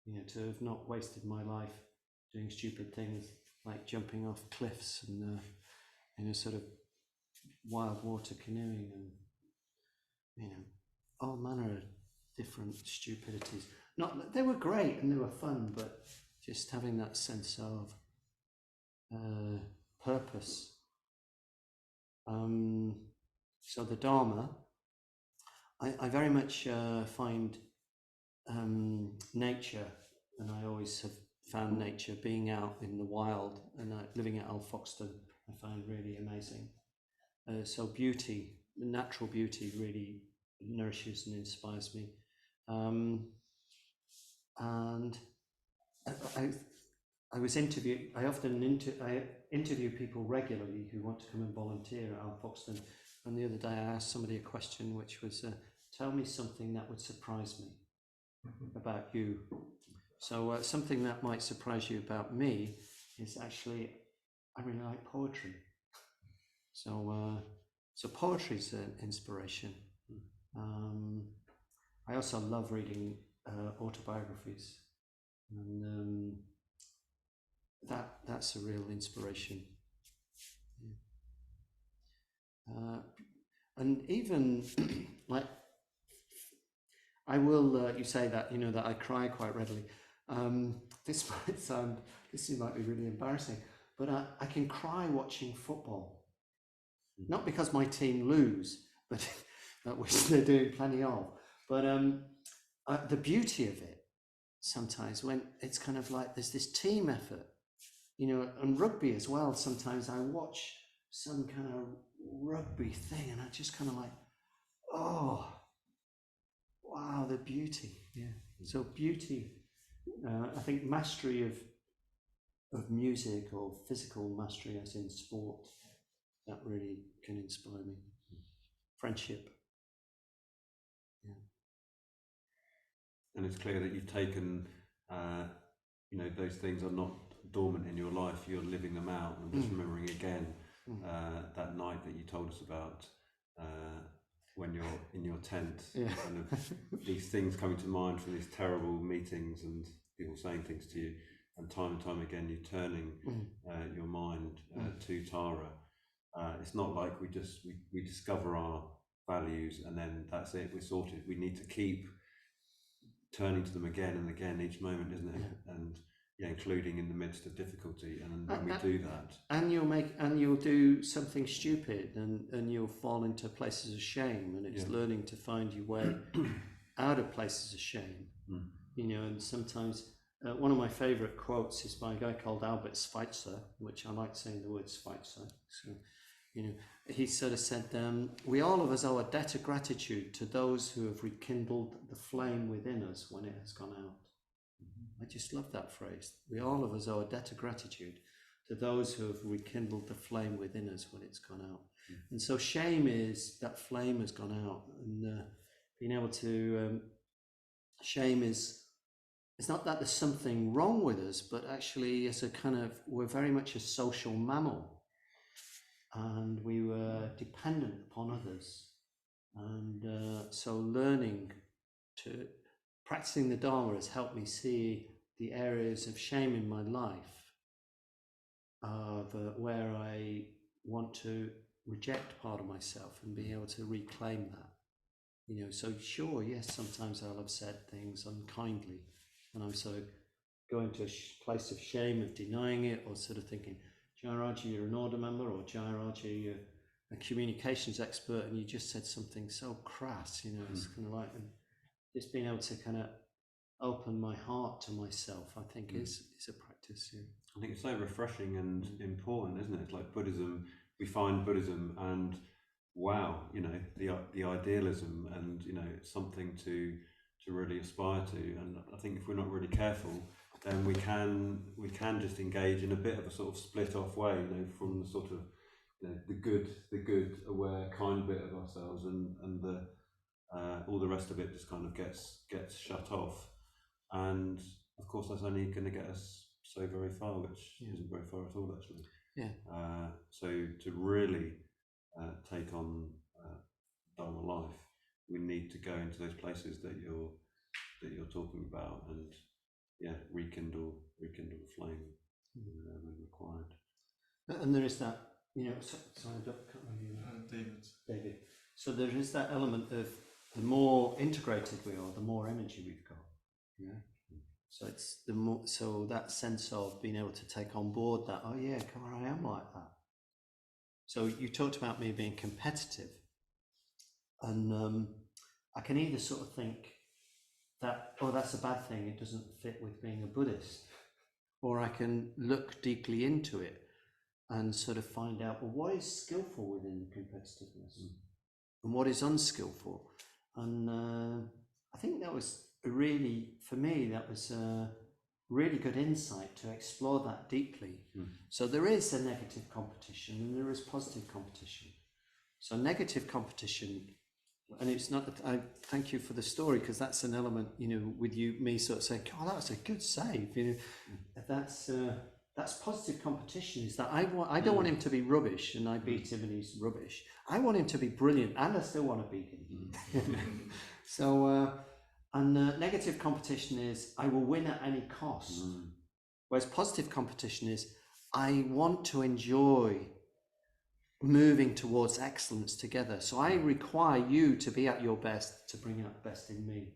you know, to have not wasted my life doing stupid things like jumping off cliffs and you know, sort of wild water canoeing, and, you know, all manner of different stupidities. Not, they were great and they were fun, but just having that sense of purpose. So the Dharma, I very much find nature and I always have found nature, being out in the wild and living at Alfoxden, I find really amazing. So beauty, natural beauty, really nourishes and inspires me. And I often interview people regularly who want to come and volunteer at Alfoxden. And the other day I asked somebody a question which was, tell me something that would surprise me about you. So something that might surprise you about me is actually, I really like poetry. So poetry is an inspiration. I also love reading autobiographies, and that's a real inspiration. And even like I will, you say that that I cry quite readily. This might be really embarrassing, but I can cry watching football. Not because my team lose, but which they're doing plenty of. But the beauty of it sometimes, when it's kind of like there's this team effort, and rugby as well. Sometimes I watch some kind of rugby thing, and I just kind of like, oh, wow, the beauty. Yeah. So beauty. I think mastery of music, or physical mastery, as in sport, that really can inspire me. Friendship. Yeah. And it's clear that you've taken, those things are not dormant in your life. You're living them out. I'm just remembering again that night that you told us about when you're in your tent. Yeah. Kind of these things coming to mind from these terrible meetings and people saying things to you, and time again you turning your mind to Tara. It's not like we discover our values and then that's it, we're sorted. We need to keep turning to them again and again each moment, isn't it? Yeah. And including in the midst of difficulty. And when we do that, and you'll do something stupid, and you'll fall into places of shame, and it's learning to find your way out of places of shame. And sometimes one of my favorite quotes is by a guy called Albert Schweitzer, which I like saying the word Schweitzer. So he sort of said, we all of us owe a debt of gratitude to those who have rekindled the flame within us when it has gone out. I just love that phrase. We all of us owe a debt of gratitude to those who have rekindled the flame within us when it's gone out. And so shame is that flame has gone out, and being able to, shame is, it's not that there's something wrong with us, but actually it's we're very much a social mammal, and we were dependent upon others. And so practicing the Dharma has helped me see the areas of shame in my life, of where I want to reject part of myself and be able to reclaim that. So sure, yes, sometimes I'll have said things unkindly, and I'm sort of going to a place of shame, of denying it, or sort of thinking, Jayaraja, you're an order member, or Jayaraja, you're a communications expert, and you just said something so crass, it's kind of like, just being able to kind of open my heart to myself, I think is a practice. Yeah. I think it's so refreshing and important, isn't it? It's like Buddhism, we find Buddhism and wow, the idealism, and it's something to really aspire to. And I think if we're not really careful, then we can just engage in a bit of a sort of split off way, from the sort of the good, aware, kind bit of ourselves, and the all the rest of it just kind of gets shut off. And of course, that's only going to get us so very far, which isn't very far at all, actually. Yeah. So to really take on Dharma life, we need to go into those places that you're talking about, and rekindle the flame when required. And there is that, sorry, David. So there is that element of the more integrated we are, the more energy we've got. Yeah. So it's so that sense of being able to take on board that, oh yeah, come on, I am like that. So you talked about me being competitive, and I can either sort of think that, oh, that's a bad thing, it doesn't fit with being a Buddhist. Or I can look deeply into it and sort of find out, well, what is skillful within competitiveness and what is unskillful. And I think that was really, for me, that was a really good insight to explore that deeply. So there is a negative competition and there is positive competition. So negative competition, and it's not, I thank you for the story, because that's an element, you know, with me sort of saying, oh, that was a good save, you know, that's positive competition, is that I don't want him to be rubbish and I beat him and he's rubbish. I want him to be brilliant and I still want to beat him. So, negative competition is I will win at any cost. Whereas positive competition is I want to enjoy moving towards excellence together. So I require you to be at your best to bring out the best in me.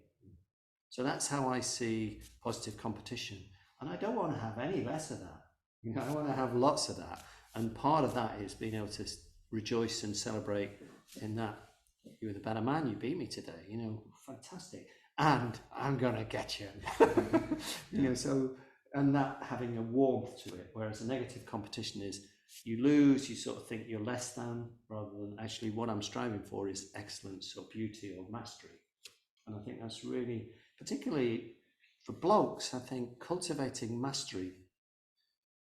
So that's how I see positive competition. And I don't want to have any less of that. You know, I want to have lots of that. And part of that is being able to rejoice and celebrate in that. You were the better man, you beat me today, you know, fantastic. And I'm going to get you. You know, so, and that having a warmth to it, whereas a negative competition is you lose, you sort of think you're less than, rather than actually what I'm striving for is excellence or beauty or mastery. And I think that's really, particularly for blokes, I think cultivating mastery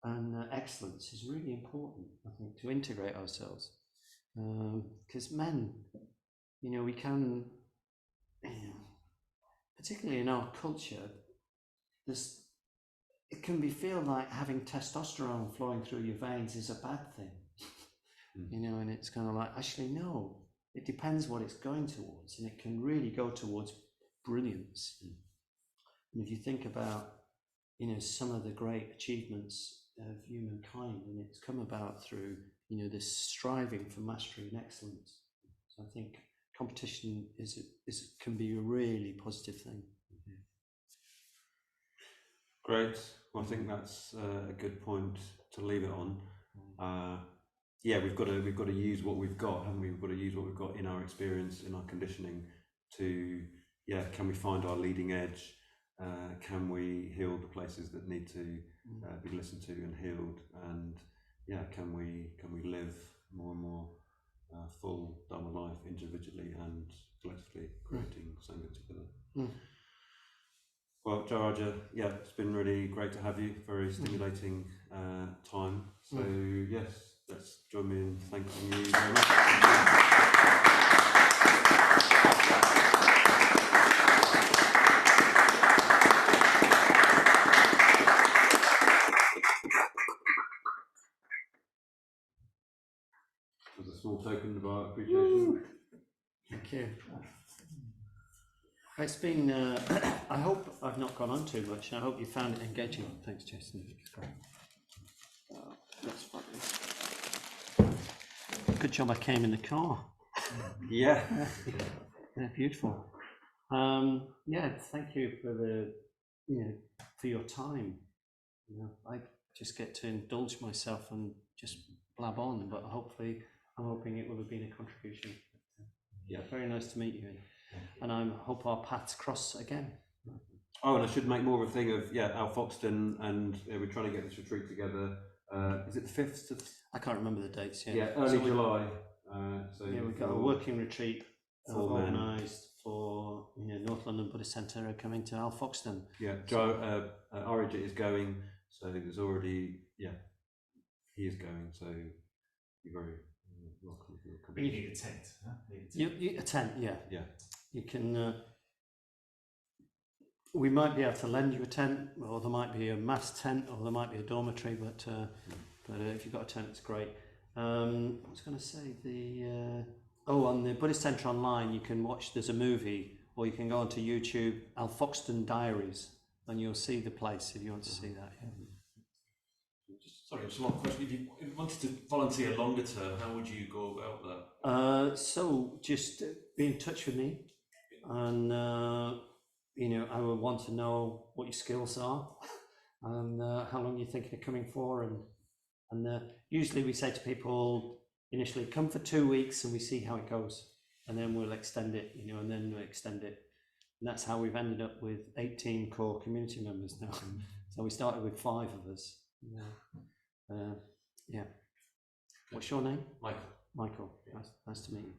and excellence is really important, I think, to integrate ourselves. Because men, you know, we can, particularly in our culture, it can feel like having testosterone flowing through your veins is a bad thing. You know, and it's kind of like, actually, no, it depends what it's going towards, and it can really go towards brilliance. And if you think about, you know, some of the great achievements of humankind, and it's come about through, you know, this striving for mastery and excellence. So I think competition can be a really positive thing. Great. Well, I think that's a good point to leave it on. Yeah, we've got to use what we've got, haven't we? We've got to use what we've got in our experience, in our conditioning, to can we find our leading edge? Can we heal the places that need to be listened to and healed? And can we live more and more full Dharma life individually and collectively, creating Sangha together? Well, Jayaraja, it's been really great to have you. Very stimulating time. So yes, let's join me in thanking you very much. As a small token of our appreciation. Thank you. It's been, I hope I've not gone on too much. I hope you found it engaging. Thanks, Jason. That's funny. Good job I came in the car. Yeah. Beautiful. Thank you for for your time. You know, I just get to indulge myself and just blab on, but hopefully I'm hoping it will have been a contribution. Yeah, very nice to meet you. And I hope our paths cross again. Oh, and I should make more of a thing of Al Foxton, and we're trying to get this retreat together. Is it the 5th? I can't remember the dates yet. Yeah, early July. We've got a working retreat organised for North London Buddhist Centre coming to Al Foxton. Yeah, Joe Origin is going, so there's already he is going, so you're very welcome. But you need a tent, huh? A tent, yeah. Yeah. You can. We might be able to lend you a tent, or there might be a mass tent, or there might be a dormitory. But if you've got a tent, it's great. I was going to say on the Buddhist Centre online, you can watch. There's a movie, or you can go onto YouTube, Al Foxton Diaries, and you'll see the place if you want to see that. Yeah. Sorry, just one question. If you wanted to volunteer longer term, how would you go about that? So just be in touch with me, and I would want to know what your skills are, and how long you're thinking of coming for, and usually we say to people initially, come for 2 weeks, and we see how it goes, and then we'll extend it, and then we'll extend it. And that's how we've ended up with 18 core community members now. So we started with 5 of us. Yeah. What's your name? Michael. Michael. Nice to meet you.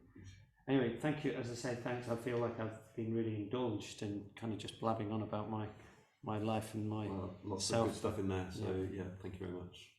Anyway, thank you. As I said, thanks. I feel like I've been really indulged and kind of just blabbing on about my life and my Lots self. of good stuff in there. So yeah, thank you very much.